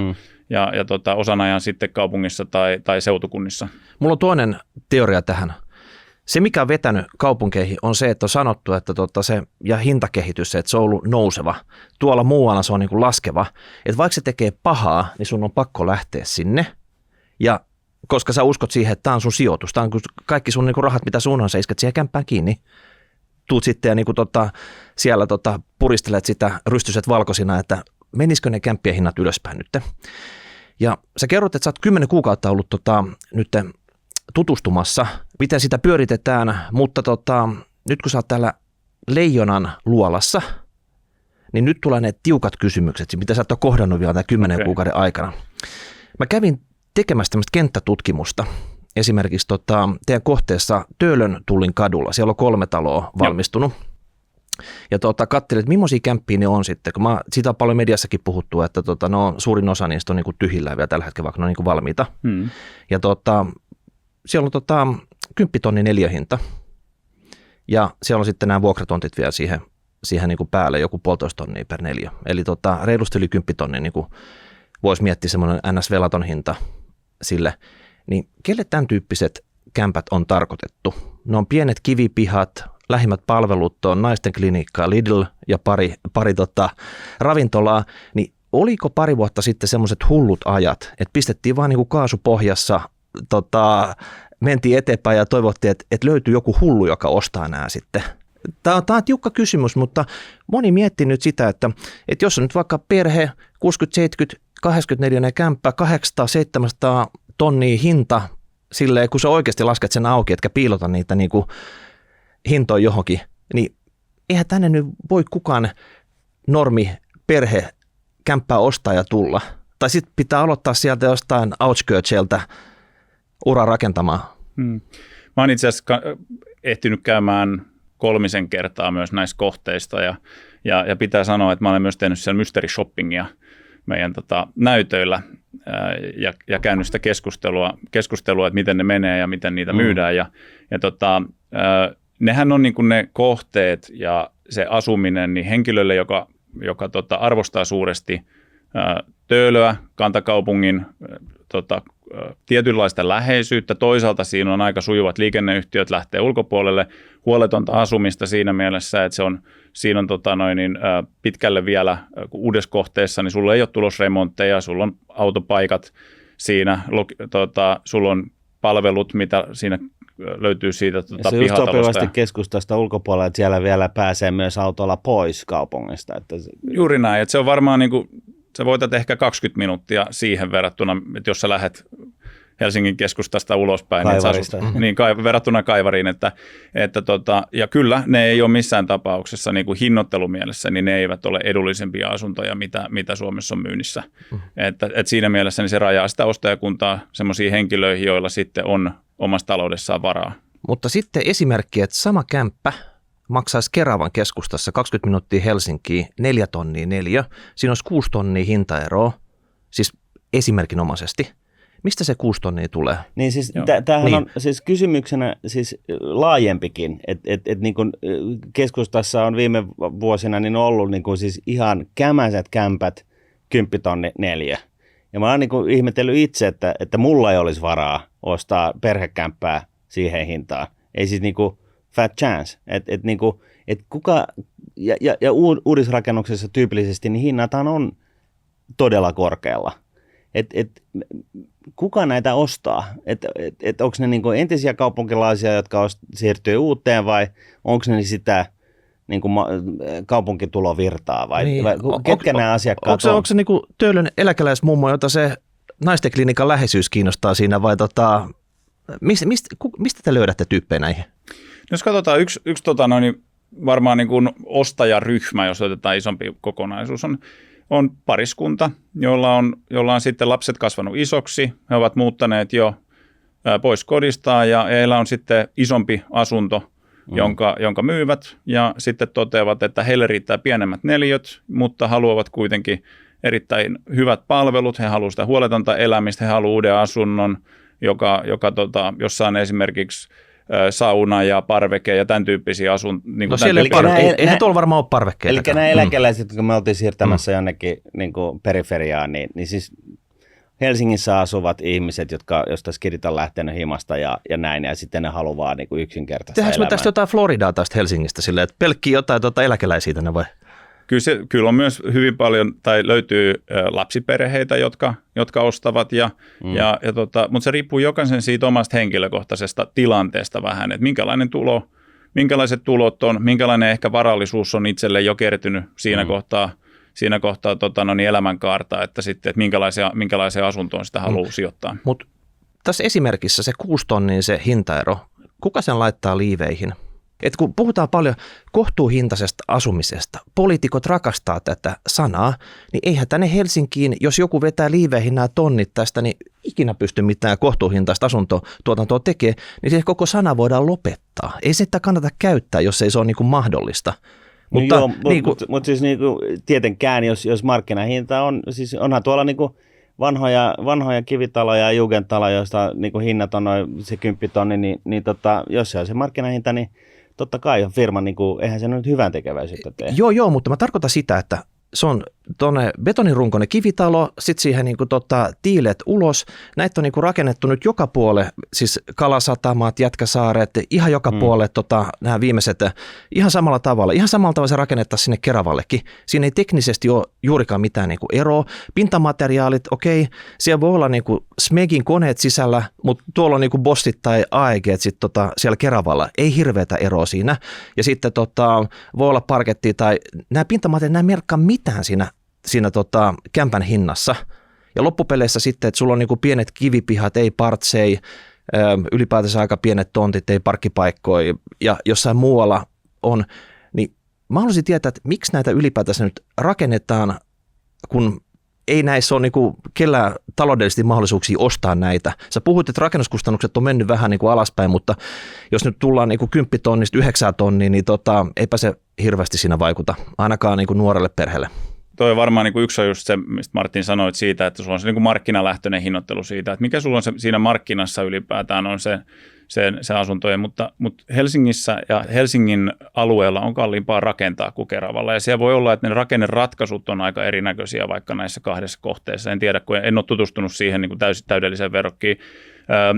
osan ajan sitten kaupungissa tai seutukunnissa. Mulla on toinen teoria tähän. Se, mikä on vetänyt kaupunkeihin, on se, että on sanottu, että se ja hintakehitys, että se on ollut nouseva. Tuolla muualla se on niin kuin laskeva. Että vaikka se tekee pahaa, niin sun on pakko lähteä sinne. Ja koska sä uskot siihen, että tämä on sun sijoitus, tämä on kaikki sun niinku rahat, mitä sun on, sä iskät siihen kämppään kiinni. Tuut sitten ja niinku siellä puristelet sitä rystyset valkoisina, että menisikö ne kämppien hinnat ylöspäin nyt. Ja sä kerrot, että sä oot 10 kuukautta ollut nyt tutustumassa, miten sitä pyöritetään, mutta nyt kun sä oot täällä Leijonan luolassa, niin nyt tulee ne tiukat kysymykset, mitä sä et ole kohdannut vielä tämän 10 kuukauden aikana. Mä kävin tekemässä tämmöistä kenttätutkimusta. Esimerkiksi teidän kohteessa Töölön Tullin kadulla, siellä on 3 taloa valmistunut. Ja katselin, että millaisia kämppiä ne on sitten, kun siitä on paljon mediassakin puhuttu, että suurin osa niistä on niin kuin tyhjillään vielä tällä hetkellä, vaikka ne on niin kuin valmiita. Ja siellä on 10 000 neliöhinta. Ja siellä on sitten nämä vuokratontit vielä siihen niin kuin päälle, joku 1,5 tonnia per neliö. Eli reilusti yli 10 000 niin kuin voisi miettiä semmoinen NS-velaton hinta sille. Niin kelle tämän tyyppiset kämpät on tarkoitettu? Ne on pienet kivipihat, lähimmät palvelut on naisten klinikkaa, Lidl ja pari ravintolaa. Niin oliko pari vuotta sitten semmoiset hullut ajat, että pistettiin vaan niin kuin kaasupohjassa, mentiin eteenpäin ja toivottiin, että löytyy joku hullu, joka ostaa nämä sitten. Tämä on tiukka kysymys, mutta moni miettii nyt sitä, että jos on nyt vaikka perhe, 60, 70, 84 kämppä, 800-700 tonnia hinta, silleen kun sä oikeasti lasket sen auki, etkä piilota niitä niin kuin hintoja johonkin, niin eihän tänne nyt voi kukaan normi perhe kämppää ostaa ja tulla. Tai sitten pitää aloittaa sieltä jostain outskirtsiltä ura rakentamaan. Mä oon itse asiassa ehtinyt käymään 3 kertaa myös näistä kohteista ja pitää sanoa, että mä olen myös tehnyt siellä mystery shoppingia meidän näytöillä ja käynyt sitä keskustelua, että miten ne menee ja miten niitä myydään nehän on niin kuin ne kohteet ja se asuminen niin henkilölle, joka arvostaa suuresti Töölöä, kantakaupungin tietynlaista läheisyyttä. Toisaalta siinä on aika sujuvat liikenneyhtiöt lähtee ulkopuolelle, huoletonta asumista siinä mielessä, että siinä on pitkälle vielä uudessa kohteessa, niin sulla ei ole tulosremontteja, sulla on autopaikat siinä, sulla on palvelut, mitä siinä löytyy siitä se just pihatalosta. sopivasti keskustasta ulkopuolella, että siellä vielä pääsee myös autolla pois kaupungista. Juuri näin, että se on varmaan niin kuin, sä voitat ehkä 20 minuuttia siihen verrattuna, että jos sä lähdet Helsingin keskustasta ulospäin, niin verrattuna Kaivariin, ja kyllä ne ei ole missään tapauksessa niin kuin hinnoittelumielessä, niin ne eivät ole edullisempia asuntoja, mitä Suomessa on myynnissä. Että siinä mielessä niin se rajaa sitä ostajakuntaa semmoisiin henkilöihin, joilla sitten on omassa taloudessaan varaa. Mutta sitten esimerkki, että sama kämppä maksaisi Keravan keskustassa 20 minuuttia Helsinkiin 4 tonnia neliö. Siinä olisi 6 tonnia hintaeroa, siis esimerkinomaisesti. Mistä se 6 tonnia tulee? Niin siis tämähän on siis kysymyksenä siis laajempikin, että niin kuin keskustassa on viime vuosina niin ollut niin kuin siis ihan kämäiset kämpät 10 tonni neliö. Ja mä oon niin kuin ihmetellyt itse, että mulla ei olisi varaa ostaa perhekämppää siihen hintaan. Ei siis niin kuin fat chance. Ja uudisrakennuksessa tyypillisesti niin hinnathan on todella korkealla. Kuka näitä ostaa? Onko ne niin kuin entisiä kaupunkilaisia, jotka siirtyy uuteen vai onko ne sitä niin kuin kaupunkitulovirtaa vai ketkä nämä asiakkaat on? Onko se niin kuin Töölön eläkeläismummo, jota se naisten klinikan läheisyys kiinnostaa siinä vai mistä te löydätte tyyppejä näihin? Jos katsotaan yksi varmaan niin kuin ostajaryhmä, jos otetaan isompi kokonaisuus, on pariskunta, jolla on sitten lapset kasvanut isoksi. He ovat muuttaneet jo pois kodistaan ja heillä on sitten isompi asunto, jonka myyvät ja sitten toteavat, että heille riittää pienemmät neliöt, mutta haluavat kuitenkin erittäin hyvät palvelut. He haluavat sitä huoletonta elämistä, he haluavat uuden asunnon, jossa on esimerkiksi sauna ja parveke ja tämän tyyppisiä asuntoja. Niin eihän tuolla varmaan ole parvekkeita. Eli nämä eläkeläiset, kun me oltiin siirtämässä jonnekin niin kuin periferiaan, niin siis Helsingissä asuvat ihmiset, josta skidit on lähtenyt himasta ja näin, ja sitten ne haluaa niin kuin yksinkertaista elämää. Tehdäänkö me tästä jotain Floridaa tästä Helsingistä silleen, että pelkkii jotain eläkeläisiä tänne vai? Kyllä on myös hyvin paljon, tai löytyy lapsiperheitä, jotka ostavat, mutta se riippuu jokaisen siitä omasta henkilökohtaisesta tilanteesta vähän, että minkälaiset tulot on, minkälainen ehkä varallisuus on itselle jo kertynyt siinä kohtaa elämänkaarta, että sitten, että minkälaiseen asuntoon sitä haluaa sijoittaa. Mutta tässä esimerkissä se 6 tonnin se hintaero, kuka sen laittaa liiveihin? Et kun puhutaan paljon kohtuuhintaisesta asumisesta, poliitikot rakastaa tätä sanaa, niin eihän tänne Helsinkiin, jos joku vetää liiveihin nämä tonnit tästä, niin ikinä pysty mitään kohtuuhintaista asuntotuotantoa tekemään, niin se koko sana voidaan lopettaa. Ei sitä kannata käyttää, jos ei se ole niin kuin mahdollista. Mutta siis niin kuin, tietenkään, jos markkinahinta on, siis onhan tuolla niin kuin vanhoja kivitaloja ja jugendtaloja, joista niin kuin hinnat on noin se 10 tonni, niin jos se on se markkinahinta, niin totta kai firma, niin kuin, eihän se nyt hyvän tekeväisyyttä tee. Joo, mutta mä tarkoitan sitä, että se on tuonne betonirunkoinen kivitalo, sitten siihen niin kuin, tiilet ulos. Näitä on niin kuin, rakennettu nyt joka puolelle, siis Kalasatamat, Jätkäsaaret, ihan joka puolelle nämä viimeiset, ihan samalla tavalla se rakennettaisiin sinne Keravallekin. Siinä ei teknisesti ole juurikaan mitään niin kuin, eroa. Pintamateriaalit, okei, siellä voi olla niin kuin, Smegin koneet sisällä, mutta tuolla on niin kuin Bossit tai AEG sitten siellä Keravalla. Ei hirveätä eroa siinä. Ja sitten voi olla parkettia tai nämä pintamateriaalit, nämä merkkaa mitään siinä kämpän hinnassa. Ja loppupeleissä sitten, että sulla on niinku pienet kivipihat, ei partsei, ylipäätänsä aika pienet tontit, ei parkkipaikkoja ja jossain muualla on, niin mä haluaisin tietää, että miksi näitä ylipäätänsä nyt rakennetaan, kun ei näissä ole niin kellään taloudellisesti mahdollisuuksia ostaa näitä. Sä puhuit, että rakennuskustannukset on mennyt vähän niin kuin alaspäin, mutta jos nyt tullaan niin kuin 10 tonnista 9 tonnia, niin eipä se hirveästi siinä vaikuta, ainakaan niin kuin nuorelle perheelle. Toi varmaan niin kuin yksi on just se, mistä Martin sanoit siitä, että sulla on se niin kuin markkinalähtöinen hinnoittelu siitä, että mikä sulla on se, siinä markkinassa ylipäätään on se asuntojen, mutta Helsingissä ja Helsingin alueella on kalliimpaa rakentaa kuin Keravalla. Ja siellä voi olla, että ne rakenneratkaisut on aika erinäköisiä vaikka näissä kahdessa kohteessa. En tiedä, kun en ole tutustunut siihen niin kuin täydelliseen verrokkiin.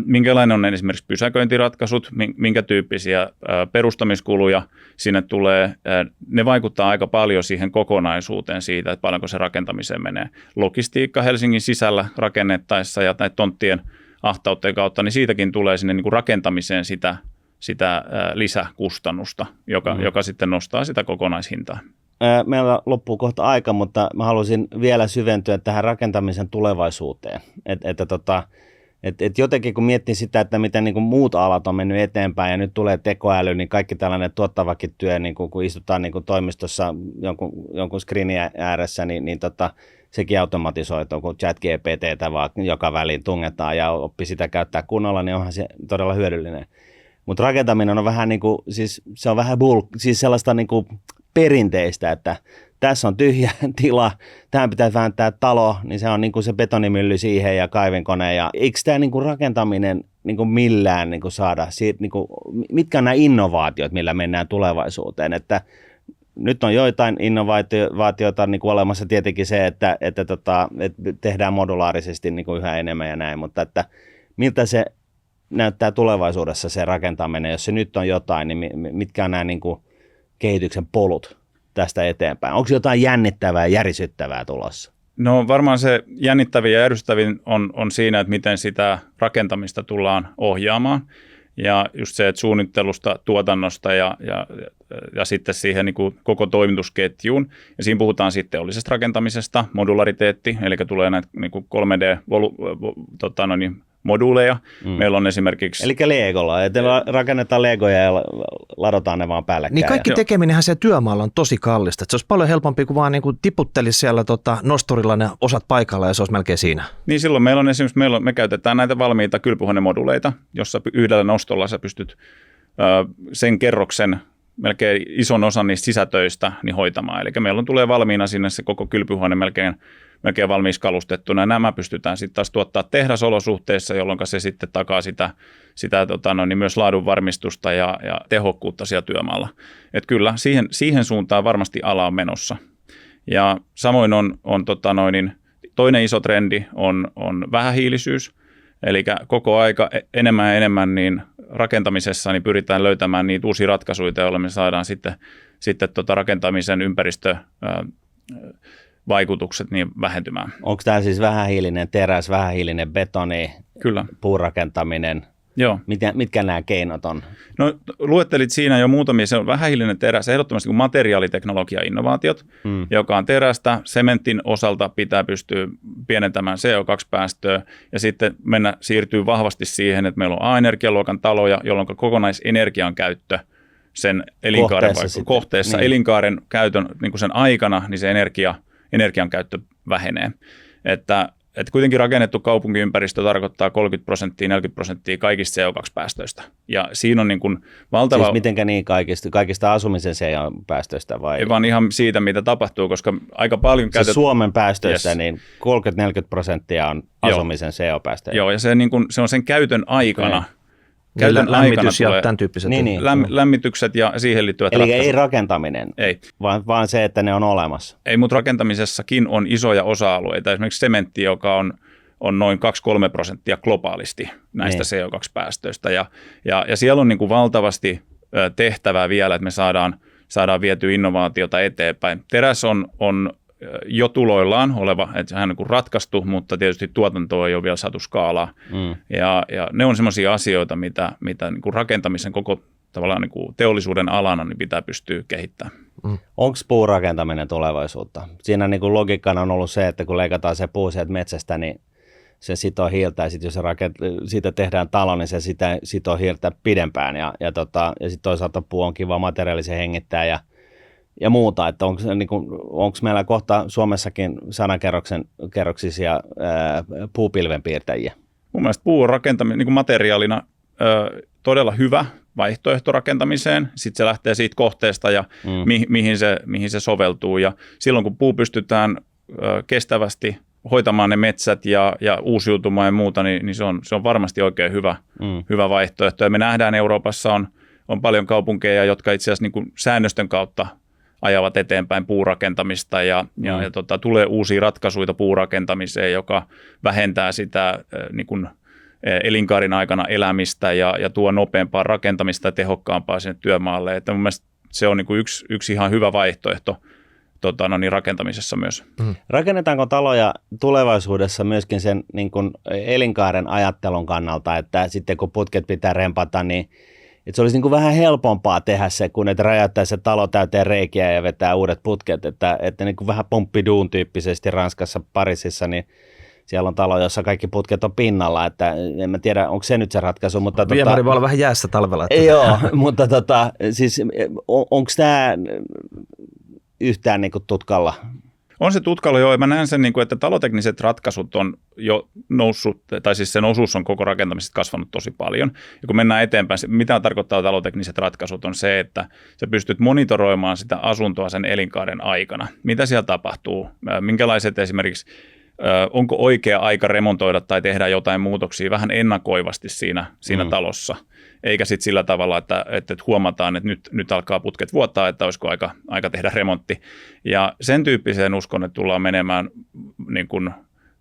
Minkälainen on esimerkiksi pysäköintiratkaisut, minkä tyyppisiä perustamiskuluja sinne tulee. Ne vaikuttaa aika paljon siihen kokonaisuuteen siitä, että paljonko se rakentamiseen menee. Logistiikka Helsingin sisällä rakennettaessa ja näitä tonttien ahtautteen kautta, niin siitäkin tulee sinne niin kuin rakentamiseen sitä lisäkustannusta, joka sitten nostaa sitä kokonaishintaa. Meillä loppuu kohta aika, mutta mä haluaisin vielä syventyä tähän rakentamisen tulevaisuuteen. Jotenkin kun miettii sitä, että miten niin kuin muut alat on mennyt eteenpäin ja nyt tulee tekoäly, niin kaikki tällainen tuottavakin työ, niin kun istutaan niin kuin toimistossa jonkun screenin ääressä, niin sekin automatisoituu, kun ChatGPT:tä vaan joka väliin tungetaan ja oppii sitä käyttää kunnolla, niin onhan se todella hyödyllinen. Mutta rakentaminen on vähän niin kuin, siis se on vähän siis sellaista niin kuin perinteistä, että tässä on tyhjä tila, tähän pitää vääntää talo, niin se on niin kuin se betonimylly siihen ja kaivinkone. Ja eikö tämä niin kuin rakentaminen niin kuin millään niin kuin saada, niin kuin, mitkä on nämä innovaatiot, millä mennään tulevaisuuteen, että nyt on joitain innovaatioita niin kuin olemassa tietenkin se, että tehdään modulaarisesti niin kuin yhä enemmän ja näin, mutta että miltä se näyttää tulevaisuudessa se rakentaminen, jos se nyt on jotain, niin mitkä on nämä niin kuin kehityksen polut tästä eteenpäin? Onko jotain jännittävää ja järisyttävää tulossa? No varmaan se jännittävin ja järisyttävin on siinä, että miten sitä rakentamista tullaan ohjaamaan. Ja just se, että suunnittelusta, tuotannosta ja sitten siihen niin kuin koko toimitusketjuun. Ja siinä puhutaan sitten teollisesta rakentamisesta, modulariteetti, eli tulee näitä niin kuin 3D-moduuleja. Meillä on esimerkiksi... Eli Legolla, että rakennetaan Legoja ja ladotaan ne vaan päällekkäin. Niin kaikki tekeminenhän se työmaalla on tosi kallista. Että se olisi paljon helpompi kuin vaan niin kuin tiputtelisi siellä nosturilla ne osat paikalla ja se olisi melkein siinä. Niin silloin meillä on esimerkiksi, me käytetään näitä valmiita kylpyhuonemoduuleita, jossa yhdellä nostolla sä pystyt sen kerroksen melkein ison osan niistä sisätöistä niin hoitamaan. Eli meillä tulee valmiina sinne se koko kylpyhuone melkein valmiiksi kalustettuna. Nämä pystytään sitten taas tuottaa tehdasolosuhteissa, jolloin se sitten takaa sitä niin myös laadunvarmistusta ja tehokkuutta siellä työmaalla. Et kyllä, siihen suuntaan varmasti ala on menossa. Ja samoin on toinen iso trendi on vähähiilisyys. Eli koko aika enemmän ja enemmän niin rakentamisessa niin pyritään löytämään niitä uusia ratkaisuja, joilla me saadaan sitten rakentamisen ympäristövaikutukset niin vähentymään. Onko tämä siis vähähiilinen teräs, vähähiilinen betoni, Kyllä. puurakentaminen? Joo. Mitkä nämä keinot on? No luettelit siinä jo muutamia. Se on vähähiilinen teräs, ehdottomasti kuin materiaaliteknologia-innovaatiot, joka on terästä. Sementin osalta pitää pystyä pienentämään CO2-päästöä ja sitten siirtyy vahvasti siihen, että meillä on A-energialuokan taloja, jolloin kokonaisenergian käyttö sen elinkaaren kohteessa niin. Elinkaaren käytön niin kuin sen aikana, niin se energian käyttö vähenee. Että kuitenkin rakennettu kaupunkiympäristö tarkoittaa 30%, 40% kaikista CO2-päästöistä. Ja siinä on niin kuin valtava... Siis mitenkä niin kaikista asumisen CO2-päästöistä vai? Ei vaan ihan siitä, mitä tapahtuu, koska aika paljon käytetään... Suomen päästöistä niin 30-40% on asumisen CO2-päästöjä. Joo, ja se on sen käytön aikana. Okay. Käytön lämmitys ja tämän tyyppiset. Niin. Lämmitykset ja siihen liittyvät eli ratkaisut. Ei rakentaminen, ei. Vaan se, että ne on olemassa. Ei, mutta rakentamisessakin on isoja osa-alueita. Esimerkiksi sementti, joka on noin 2-3% globaalisti näistä CO2-päästöistä. Ja siellä on niin kuin valtavasti tehtävää vielä, että me saadaan vietyä innovaatiota eteenpäin. Teräs on jo tuloillaan oleva, että hän on niin ratkaistu, mutta tietysti tuotantoa ei ole vielä saatu skaalaa. Ja ne on sellaisia asioita, mitä niin kuin rakentamisen koko tavallaan niin kuin teollisuuden alana niin pitää pystyä kehittämään. Onko puurakentaminen tulevaisuutta? Siinä niin kuin logiikkana on ollut se, että kun leikataan se puu sieltä metsästä, niin se sitoo hiiltä ja sitten jos siitä tehdään talo, niin se sitoo hiiltä pidempään. Ja sitten toisaalta puu on kiva materiaali, se hengittää ja ja muuta, että onko meillä kohta Suomessakin 100 kerroksisia puupilvenpiirtäjiä? Mun mielestä puu on niin materiaalina todella hyvä vaihtoehto rakentamiseen. Sitten se lähtee siitä kohteesta ja mihin se soveltuu. Ja silloin kun puu pystytään kestävästi hoitamaan ne metsät ja uusiutumaan ja muuta, niin se on varmasti oikein hyvä vaihtoehto. Ja me nähdään Euroopassa on paljon kaupunkeja, jotka itse asiassa niin kuin säännöstön kautta ajavat eteenpäin puurakentamista ja tulee uusia ratkaisuja puurakentamiseen, joka vähentää sitä niin kuin elinkaarin aikana elämistä ja tuo nopeampaa rakentamista ja tehokkaampaa sinne työmaalle. Että mun mielestä se on niin kuin yksi ihan hyvä vaihtoehto rakentamisessa myös. Rakennetaanko taloja tulevaisuudessa myöskin sen niin kuin elinkaaren ajattelun kannalta, että sitten kun putket pitää rempata, niin että se olisi niin kuin vähän helpompaa tehdä se, kun et räjäyttää se talo täyteen reikiä ja vetää uudet putket, että niin kuin vähän Pompidou'n tyyppisesti Ranskassa, Pariisissa, niin siellä on talo, jossa kaikki putket on pinnalla, että en mä tiedä, onko se nyt se ratkaisu. Mutta viemäri voi olla vähän jäässä talvella. Joo, mutta siis onko tämä yhtään niin kuin tutkalla? On se tutkalla joo, ja mä näen sen, että talotekniset ratkaisut on jo noussut, tai siis sen osuus on koko rakentamisesta kasvanut tosi paljon. Ja kun mennään eteenpäin, mitä tarkoittaa talotekniset ratkaisut, on se, että sä pystyt monitoroimaan sitä asuntoa sen elinkaaren aikana. Mitä siellä tapahtuu? Minkälaiset esimerkiksi, onko oikea aika remontoida tai tehdä jotain muutoksia vähän ennakoivasti siinä talossa? Eikä sitten sillä tavalla, että huomataan, että nyt alkaa putket vuottaa, että olisiko aika tehdä remontti. Ja sen tyyppiseen uskon, että tullaan menemään niin kuin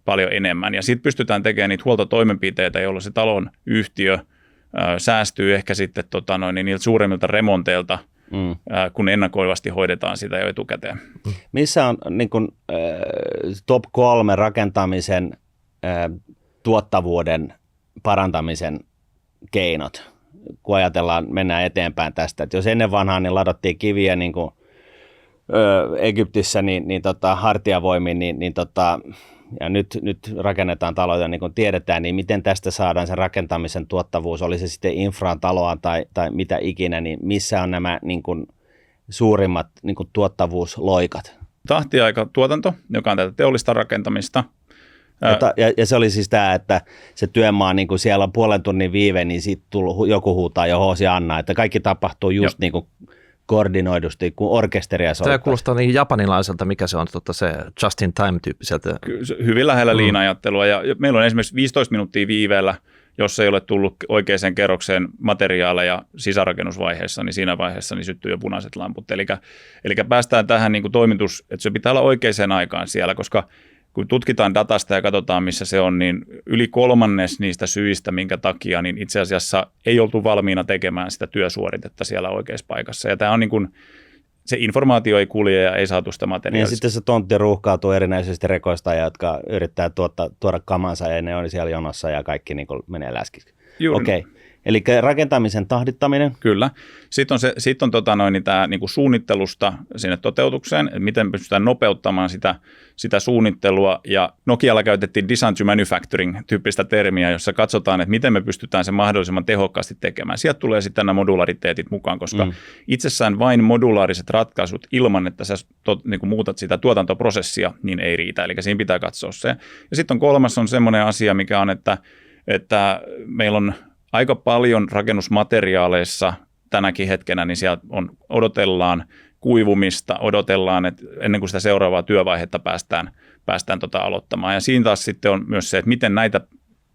paljon enemmän. Ja sitten pystytään tekemään niitä huoltotoimenpiteitä, joilla se talon yhtiö säästyy ehkä sitten niiltä suuremmilta remonteilta, kun ennakoivasti hoidetaan sitä jo etukäteen. Missä on niin kuin, top 3 rakentamisen tuottavuuden parantamisen keinot, kun ajatellaan, mennään eteenpäin tästä. Et jos ennen vanhaan niin ladattiin kiviä niin kuin Egyptissä niin hartiavoimin, ja nyt rakennetaan taloja, niin kuin tiedetään, niin miten tästä saadaan se rakentamisen tuottavuus, oli se sitten infraan taloa tai mitä ikinä, niin missä on nämä niin kuin suurimmat niin kuin tuottavuusloikat? Tahtiaikatuotanto, joka on tätä teollista rakentamista. Ja se oli siis tämä, että se työmaa, niin kuin siellä on puolen tunnin viive, niin sitten joku huutaa jo Hoosi Anna, että kaikki tapahtuu just niin kuin koordinoidusti, kun orkesteria soittaa. Tämä kuulostaa niin japanilaiselta, mikä se on, se just in time -tyyppiseltä. Hyvin lähellä liina-ajattelua, ja meillä on esimerkiksi 15 minuuttia viiveellä, jos ei ole tullut oikeaan kerrokseen materiaaleja sisärakennusvaiheessa, niin siinä vaiheessa niin syttyy jo punaiset lamput. Eli päästään tähän niin kuin toimitus, että se pitää olla oikeaan aikaan siellä, koska kun tutkitaan datasta ja katsotaan, missä se on, niin yli 1/3 niistä syistä, minkä takia, niin itse asiassa ei oltu valmiina tekemään sitä työsuoritetta siellä oikeassa paikassa. Ja tämä on niin kuin, se informaatio ei kulje ja ei saatu sitä materiaalia. Ja sitten se tontti ruuhkautuu erinäisistä rekoista, jotka yrittää tuoda kamansa ja ne on siellä jonossa ja kaikki niin kuin menee läskiksi. Okei. Eli rakentamisen tahdittaminen. Kyllä. Sitten on tämä niin kuin suunnittelusta sinne toteutukseen, että miten pystytään nopeuttamaan sitä suunnittelua. Ja Nokialla käytettiin design to manufacturing -tyyppistä termiä, jossa katsotaan, että miten me pystytään se mahdollisimman tehokkaasti tekemään. Sieltä tulee sitten nämä modulariteetit mukaan, koska itsessään vain modulaariset ratkaisut ilman, että sä niin kuin muutat sitä tuotantoprosessia, niin ei riitä. Eli siinä pitää katsoa se. Ja sitten kolmas on semmoinen asia, mikä on, että meillä on aika paljon rakennusmateriaaleissa tänäkin hetkenä, niin siellä odotellaan kuivumista, odotellaan, että ennen kuin sitä seuraavaa työvaihetta päästään aloittamaan. Ja siinä taas sitten on myös se, että miten näitä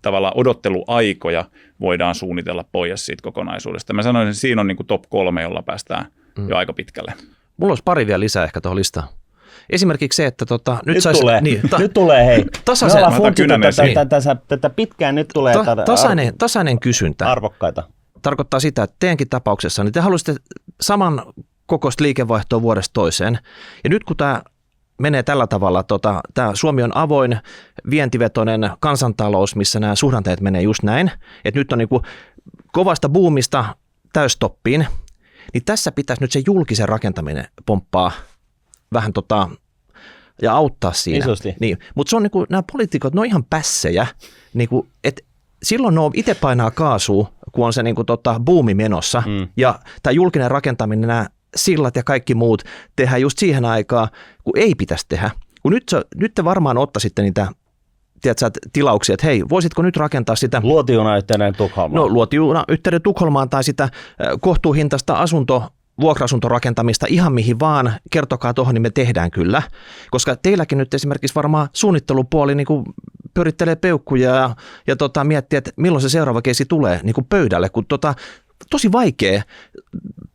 tavallaan odotteluaikoja voidaan suunnitella pois siitä kokonaisuudesta. Mä sanoisin, että siinä on niin kuin top 3, jolla päästään jo aika pitkälle. Mulla olisi pari vielä lisää ehkä tuohon listaan. Esimerkiksi se, että nyt tulee, nyt tulee, hei. Tasaisen, me ollaan tätä pitkään, nyt tulee tasainen kysyntä. Arvokkaita. Tarkoittaa sitä, että teidänkin tapauksessa, niin te haluaisitte saman kokoista liikevaihtoa vuodesta toiseen. Ja nyt kun tämä menee tällä tavalla, tämä Suomi on avoin, vientivetoinen kansantalous, missä nämä suhdanteet menee just näin, että nyt on niin kuin kovasta buumista täystoppiin, niin tässä pitäisi nyt se julkisen rakentaminen pomppaa vähän ja auttaa siinä. Isosti. Niin, mutta se on niinku, nämä poliitikot, ne on ihan pässejä, niinku, että silloin ne on itse painaa kaasua, kun on se niinku, buumi menossa, ja tämä julkinen rakentaminen, nämä sillat ja kaikki muut tehdään just siihen aikaan, kun ei pitäisi tehdä. Kun nyt te varmaan ottaisitte niitä tilauksia, että hei, voisitko nyt rakentaa sitä Luotijunayhteyden Tukholmaan. No luotijunayhteyden Tukholmaan tai sitä kohtuuhintaista vuokra-asuntorakentamista ihan mihin vaan, kertokaa tuohon, niin me tehdään kyllä. Koska teilläkin nyt esimerkiksi varmaan suunnittelupuoli niin kuin pyörittelee peukkuja ja miettii, että milloin se seuraava keissi tulee niin kuin pöydälle, kun tosi vaikea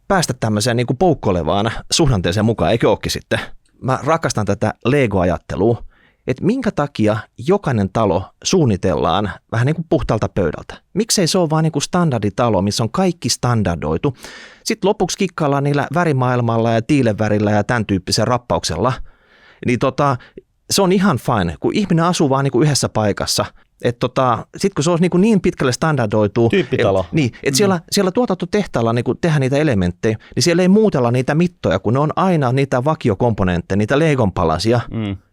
päästä tämmöiseen niin kuin poukkoilevaan suhdanteeseen mukaan, eikö olekin sitten? Mä rakastan tätä Lego-ajattelua, että minkä takia jokainen talo suunnitellaan vähän niin kuin puhtaalta pöydältä. Miksei se ole vaan niin kuin standarditalo, missä on kaikki standardoitu. Sitten lopuksi kikkaillaan niillä värimaailmalla ja tiilevärillä ja tämän tyyppisen rappauksella. Niin se on ihan fine, kun ihminen asuu vaan niin kuin yhdessä paikassa. Sitten kun se olisi niin pitkälle standardoitu, Tyyppitalo. Että siellä tuotantotehtaalla niin tehdään niitä elementtejä, niin siellä ei muutella niitä mittoja, kun ne on aina niitä vakiokomponentteja, niitä Legon palasia,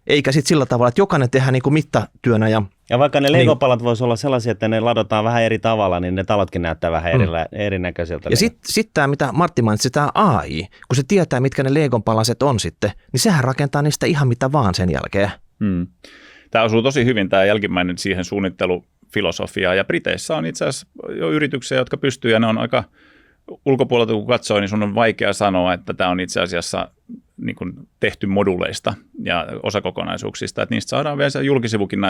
eikä sitten sillä tavalla, että jokainen tehdään niin kuin mittatyönä. Ja vaikka ne Lego-palat voisi olla sellaisia, että ne ladataan vähän eri tavalla, niin ne talotkin näyttää vähän erinäköisiltä. Ja sitten tämä, mitä Martti mainitsi, tämä AI, kun se tietää, mitkä ne Legon palaset on sitten, niin sehän rakentaa niistä ihan mitä vaan sen jälkeen. Tämä osuu tosi hyvin tämä jälkimmäinen siihen suunnittelufilosofiaan, ja Briteissä on itse asiassa jo yrityksiä, jotka pystyy, ja ne on aika ulkopuolelta kun katsoo, niin sun on vaikea sanoa, että tämä on itse asiassa niin kuin tehty moduleista ja osakokonaisuuksista, että niistä saadaan vielä se julkisivukin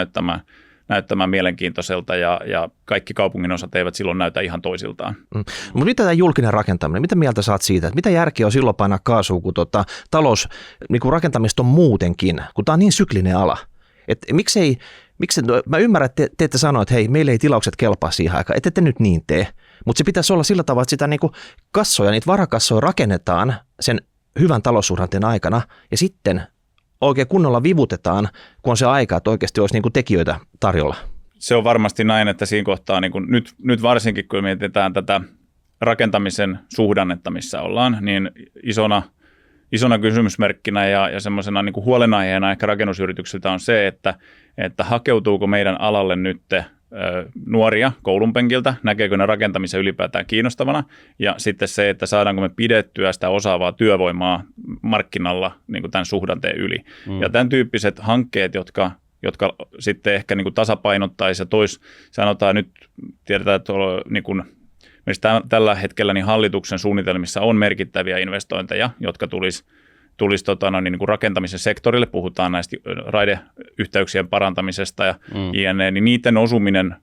näyttämään mielenkiintoiselta, ja kaikki kaupungin osat eivät silloin näytä ihan toisiltaan. Mutta mitä tämä julkinen rakentaminen, mitä mieltä saat siitä, että mitä järkeä on silloin painaa kaasua, kun talous, niin kuin rakentamista on muutenkin, kun tämä on niin syklinen ala? Että miksei, mä ymmärrän, että te ette sanoa, että hei, meillä ei tilaukset kelpaa siihen aikaan, ette te nyt niin tee. Mutta se pitäisi olla sillä tavalla, että sitä niinku kassoja, niitä varakassoja rakennetaan sen hyvän taloussuhdanteen aikana ja sitten oikein kunnolla vivutetaan, kun on se aika, että oikeasti olisi niinku tekijöitä tarjolla. Se on varmasti näin, että siinä kohtaa niin nyt varsinkin, kun mietitään tätä rakentamisen suhdannetta, missä ollaan, niin isona kysymysmerkkinä ja semmoisena niin kuin huolenaiheena ehkä rakennusyrityksiltä on se, että hakeutuuko meidän alalle nyt nuoria koulunpenkiltä, näkeekö ne rakentamisen ylipäätään kiinnostavana, ja sitten se, että saadaanko me pidettyä sitä osaavaa työvoimaa markkinalla niin kuin tämän suhdanteen yli. Ja tämän tyyppiset hankkeet, jotka sitten ehkä niin kuin tasapainottaisi ja sanotaan nyt, tiedetään, että niin kuin tällä hetkellä niin hallituksen suunnitelmissa on merkittäviä investointeja, jotka tulisi niin kuin rakentamisen sektorille, puhutaan näistä raideyhteyksien parantamisesta ja jne, niin niiden osuminen,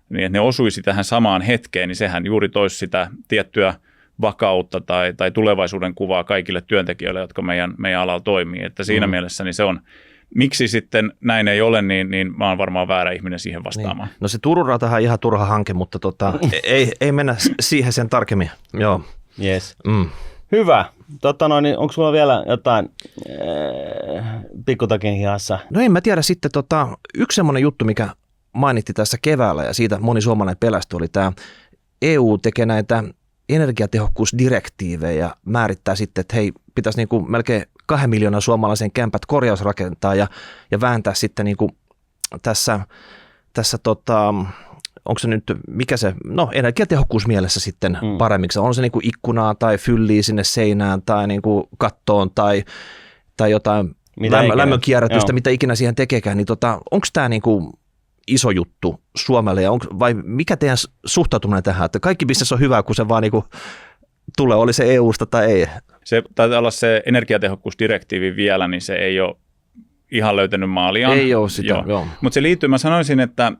niin että ne osuisi tähän samaan hetkeen, niin sehän juuri toisi sitä tiettyä vakautta tai tulevaisuuden kuvaa kaikille työntekijöille, jotka meidän alalla toimii. Että siinä mielessä niin se on, miksi sitten näin ei ole, niin mä oon varmaan väärä ihminen siihen vastaamaan. Niin. No se Turun ratahan on ihan turha hanke, mutta ei mennä siihen sen tarkemmin. Joo. Yes. Hyvä. Niin onko sulla vielä jotain pikkutakin hihassa? No en mä tiedä sitten, yksi semmoinen juttu, mikä mainitti tässä keväällä ja siitä moni suomalainen pelästyi, oli tämä EU tekee näitä energiatehokkuusdirektiivejä ja määrittää sitten, että hei, pitäisi niin kuin melkein 2 miljoonan suomalaisen kämpät korjausrakentaa ja vääntää sitten niin kuin tässä onko se nyt, mikä se, energiatehokkuus mielessä sitten paremmiksi. On se niin kuin ikkunaa tai fylliä sinne seinään tai niin kuin kattoon tai jotain lämmönkierrätystä, mitä ikinä siihen tekeekään. Niin onko tämä niin kuin iso juttu Suomelle vai mikä teidän suhtautuminen tähän, että kaikki business on hyvä, kun se vaan niin kuin tulee, oli se EUsta tai ei? Se taitaa olla se energiatehokkuusdirektiivi vielä, niin se ei ole ihan löytänyt maaliaan. Ei ole sitä, joo. Mutta se liittyy, mä sanoisin, että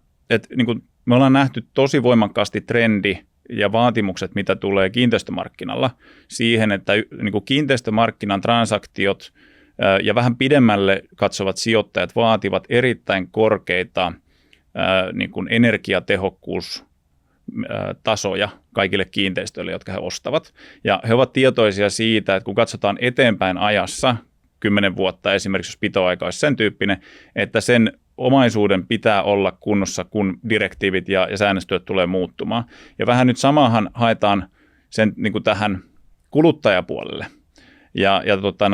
niin kuin me ollaan nähty tosi voimakkaasti trendi ja vaatimukset, mitä tulee kiinteistömarkkinalla siihen, että niin kuin kiinteistömarkkinan transaktiot ja vähän pidemmälle katsovat sijoittajat vaativat erittäin korkeita niin kuin energiatehokkuustasoja kaikille kiinteistöille, jotka he ostavat. Ja he ovat tietoisia siitä, että kun katsotaan eteenpäin ajassa, 10 vuotta esimerkiksi, jos pitoaika olisi sen tyyppinen, että sen omaisuuden pitää olla kunnossa, kun direktiivit ja säännöstyöt tulee muuttumaan. Ja vähän nyt samahan haetaan sen niin kuin tähän kuluttajapuolelle. Ja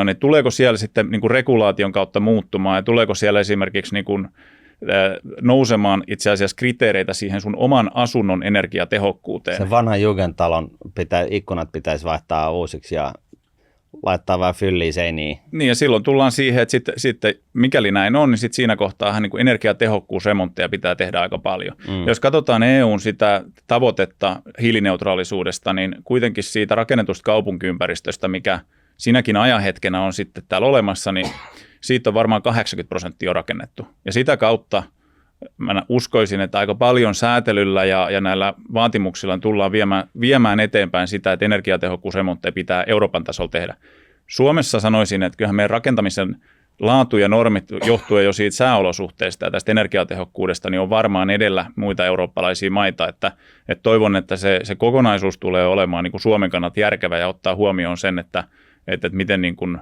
niin tuleeko siellä sitten niin kuin regulaation kautta muuttumaan ja tuleeko siellä esimerkiksi niin kuin nousemaan itse asiassa kriteereitä siihen sun oman asunnon energiatehokkuuteen. Se vanha Jugendtalon ikkunat pitäisi vaihtaa uusiksi ja laittaa vähän fylliä seiniin. Niin ja silloin tullaan siihen, että sitten mikäli näin on, niin sitten siinä kohtaa niin kuin energiatehokkuusremontteja pitää tehdä aika paljon. Jos katsotaan EUn sitä tavoitetta hiilineutraalisuudesta, niin kuitenkin siitä rakennetusta kaupunkiympäristöstä, mikä siinäkin ajanhetkenä on sitten täällä olemassa, niin siitä on varmaan 80% jo rakennettu. Ja sitä kautta mä uskoisin, että aika paljon säätelyllä ja näillä vaatimuksilla tullaan viemään eteenpäin sitä, että energiatehokkuusremontteja pitää Euroopan tasolla tehdä. Suomessa sanoisin, että kyllähän meidän rakentamisen laatu ja normit johtuen jo siitä sääolosuhteista ja tästä energiatehokkuudesta, niin on varmaan edellä muita eurooppalaisia maita, että toivon, että se kokonaisuus tulee olemaan niin kuin Suomen kannalta järkevä ja ottaa huomioon sen, että miten niin kuin,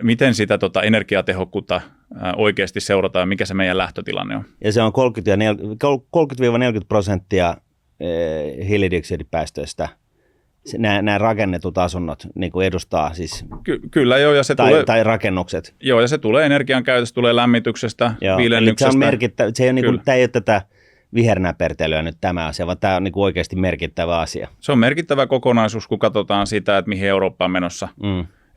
miten sitä energiatehokkuutta oikeasti seurataan ja mikä se meidän lähtötilanne on. Ja se on 30-40% hiilidioksidipäästöistä. Nämä rakennetut asunnot niin kuin edustaa siis, kyllä joo, ja se tai rakennukset. Joo, ja se tulee energian käytöstä, tulee lämmityksestä, viilennyksestä. Eli se on merkittävä, se ei niin kuin, tämä ei ole tätä vihernäpertelyä nyt tämä asia, vaan tämä on niin kuin oikeasti merkittävä asia. Se on merkittävä kokonaisuus, kun katsotaan sitä, että mihin Eurooppa on menossa.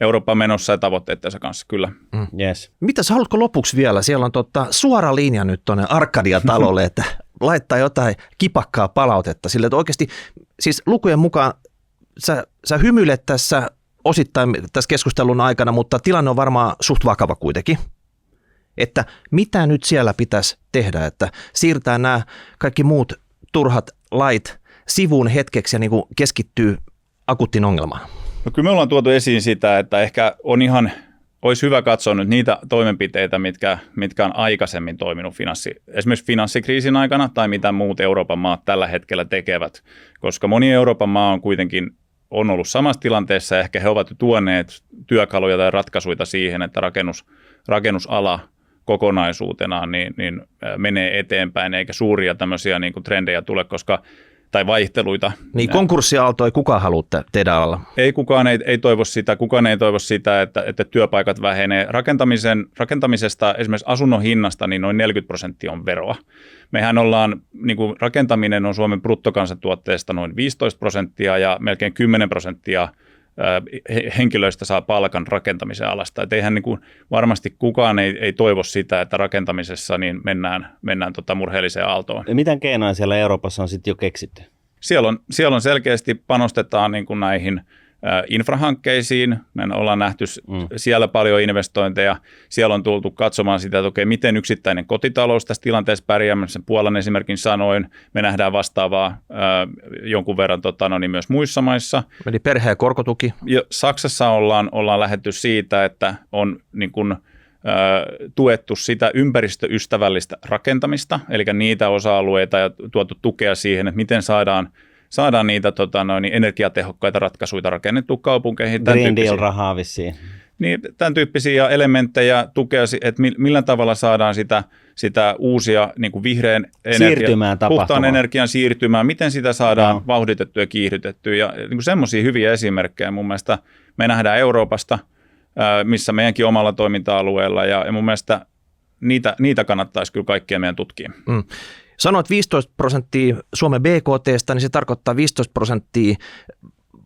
Eurooppa on menossa ja tavoitteittensa kanssa, kyllä. Yes. Mitäs haluatko lopuksi vielä? Siellä on suora linja nyt tuonne Arkadia-talolle, että laittaa jotain kipakkaa palautetta sille, että oikeasti siis lukujen mukaan sä hymyilet tässä osittain tässä keskustelun aikana, mutta tilanne on varmaan suht vakava kuitenkin. Että mitä nyt siellä pitäisi tehdä, että siirtää nämä kaikki muut turhat lait sivuun hetkeksi ja niin kuin keskittyy akuuttiin ongelmaan? No kyllä me ollaan tuotu esiin sitä, että ehkä olisi hyvä katsoa nyt niitä toimenpiteitä, mitkä on aikaisemmin toiminut esimerkiksi finanssikriisin aikana tai mitä muut Euroopan maat tällä hetkellä tekevät, koska moni Euroopan maa on kuitenkin ollut samassa tilanteessa ja ehkä he ovat tuoneet työkaluja tai ratkaisuja siihen, että rakennusala kokonaisuutena niin menee eteenpäin eikä suuria tämmöisiä niin kuin trendejä tule, tai vaihteluita. Niin konkurssiaalto ei kukaan halua tehdä alalla. Ei kukaan ei toivo sitä, että työpaikat vähenee. Rakentamisesta, esimerkiksi asunnon hinnasta, niin noin 40% on veroa. Mehän ollaan, niin kuin rakentaminen on Suomen bruttokansantuotteesta noin 15% ja melkein 10% henkilöistä saa palkan rakentamisen alasta. Et eihän niin kuin varmasti kukaan ei toivo sitä, että rakentamisessa niin mennään murheelliseen aaltoon. Miten keinoja siellä Euroopassa on sitten jo keksitty? Siellä on selkeästi panostetaan niin kuin näihin infrahankkeisiin. Me ollaan nähty siellä paljon investointeja. Siellä on tultu katsomaan sitä, että okei, miten yksittäinen kotitalous tässä tilanteessa pärjää. Sen Puolan esimerkin sanoin. Me nähdään vastaavaa jonkun verran niin myös muissa maissa. Eli perhe- ja korkotuki. Ja Saksassa ollaan lähdetty siitä, että on niin kuin, tuettu sitä ympäristöystävällistä rakentamista, eli niitä osa-alueita ja tuotu tukea siihen, että miten saadaan niitä energiatehokkaita ratkaisuja rakennettua kaupunkeihin. Green Deal-rahaa vissiin. Niin, tämän tyyppisiä elementtejä tukea, että millä tavalla saadaan sitä uusia niin kuin vihreän puhtaan energian siirtymään, miten sitä saadaan vauhditettua ja kiihdytettyä. Ja niin semmoisia hyviä esimerkkejä mun mielestä me nähdään Euroopasta, missä meidänkin omalla toiminta-alueella, ja mun mielestä niitä kannattaisi kyllä kaikkien meidän tutkia. Sanoit 15% Suomen BKT:stä, niin se tarkoittaa 15%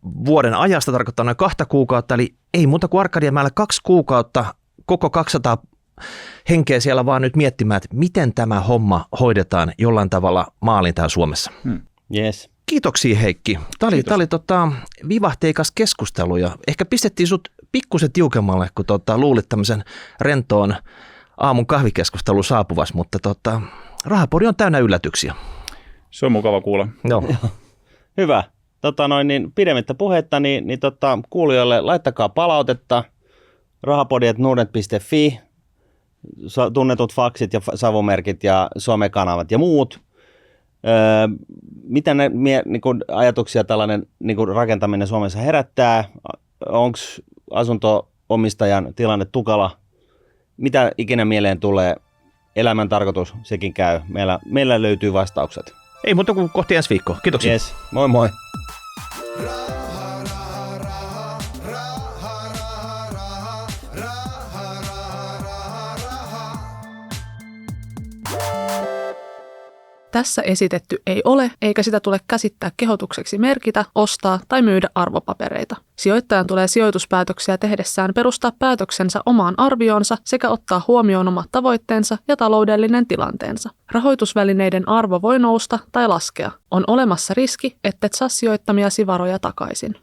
vuoden ajasta, tarkoittaa noin 2 kuukautta, eli ei muuta kuin Arkadianmäellä 2 kuukautta, koko 200 henkeä siellä vaan nyt miettimään, että miten tämä homma hoidetaan jollain tavalla maaliin täällä Suomessa. Yes. Kiitoksia Heikki. Tämä oli vivahteikas keskustelu ja ehkä pistettiin sut pikkusen tiukemmalle, kun luulit tämmöisen rentoon aamun kahvikeskustelun saapuvassa, mutta Rahapodi on täynnä yllätyksiä. Se on mukava kuulla. Joo. Hyvä. Niin pidemmittä puhetta, niin kuulijoille laittakaa palautetta rahapodi@nordnet.fi, tunnetut faksit ja savumerkit ja somekanavat ja muut. Mitä ajatuksia tällainen rakentaminen Suomessa herättää? Onko asunto-omistajan tilanne tukala? Mitä ikinä mieleen tulee? Elämän tarkoitus, sekin käy. Meillä löytyy vastaukset. Ei muuta kuin kohti ensi viikkoa. Kiitoksia. Yes. Moi moi. tässä esitetty ei ole, eikä sitä tule käsittää kehotukseksi merkitä, ostaa tai myydä arvopapereita. Sijoittajan tulee sijoituspäätöksiä tehdessään perustaa päätöksensä omaan arvioonsa sekä ottaa huomioon omat tavoitteensa ja taloudellinen tilanteensa. Rahoitusvälineiden arvo voi nousta tai laskea. On olemassa riski, ettet saa sijoittamiasi varoja takaisin.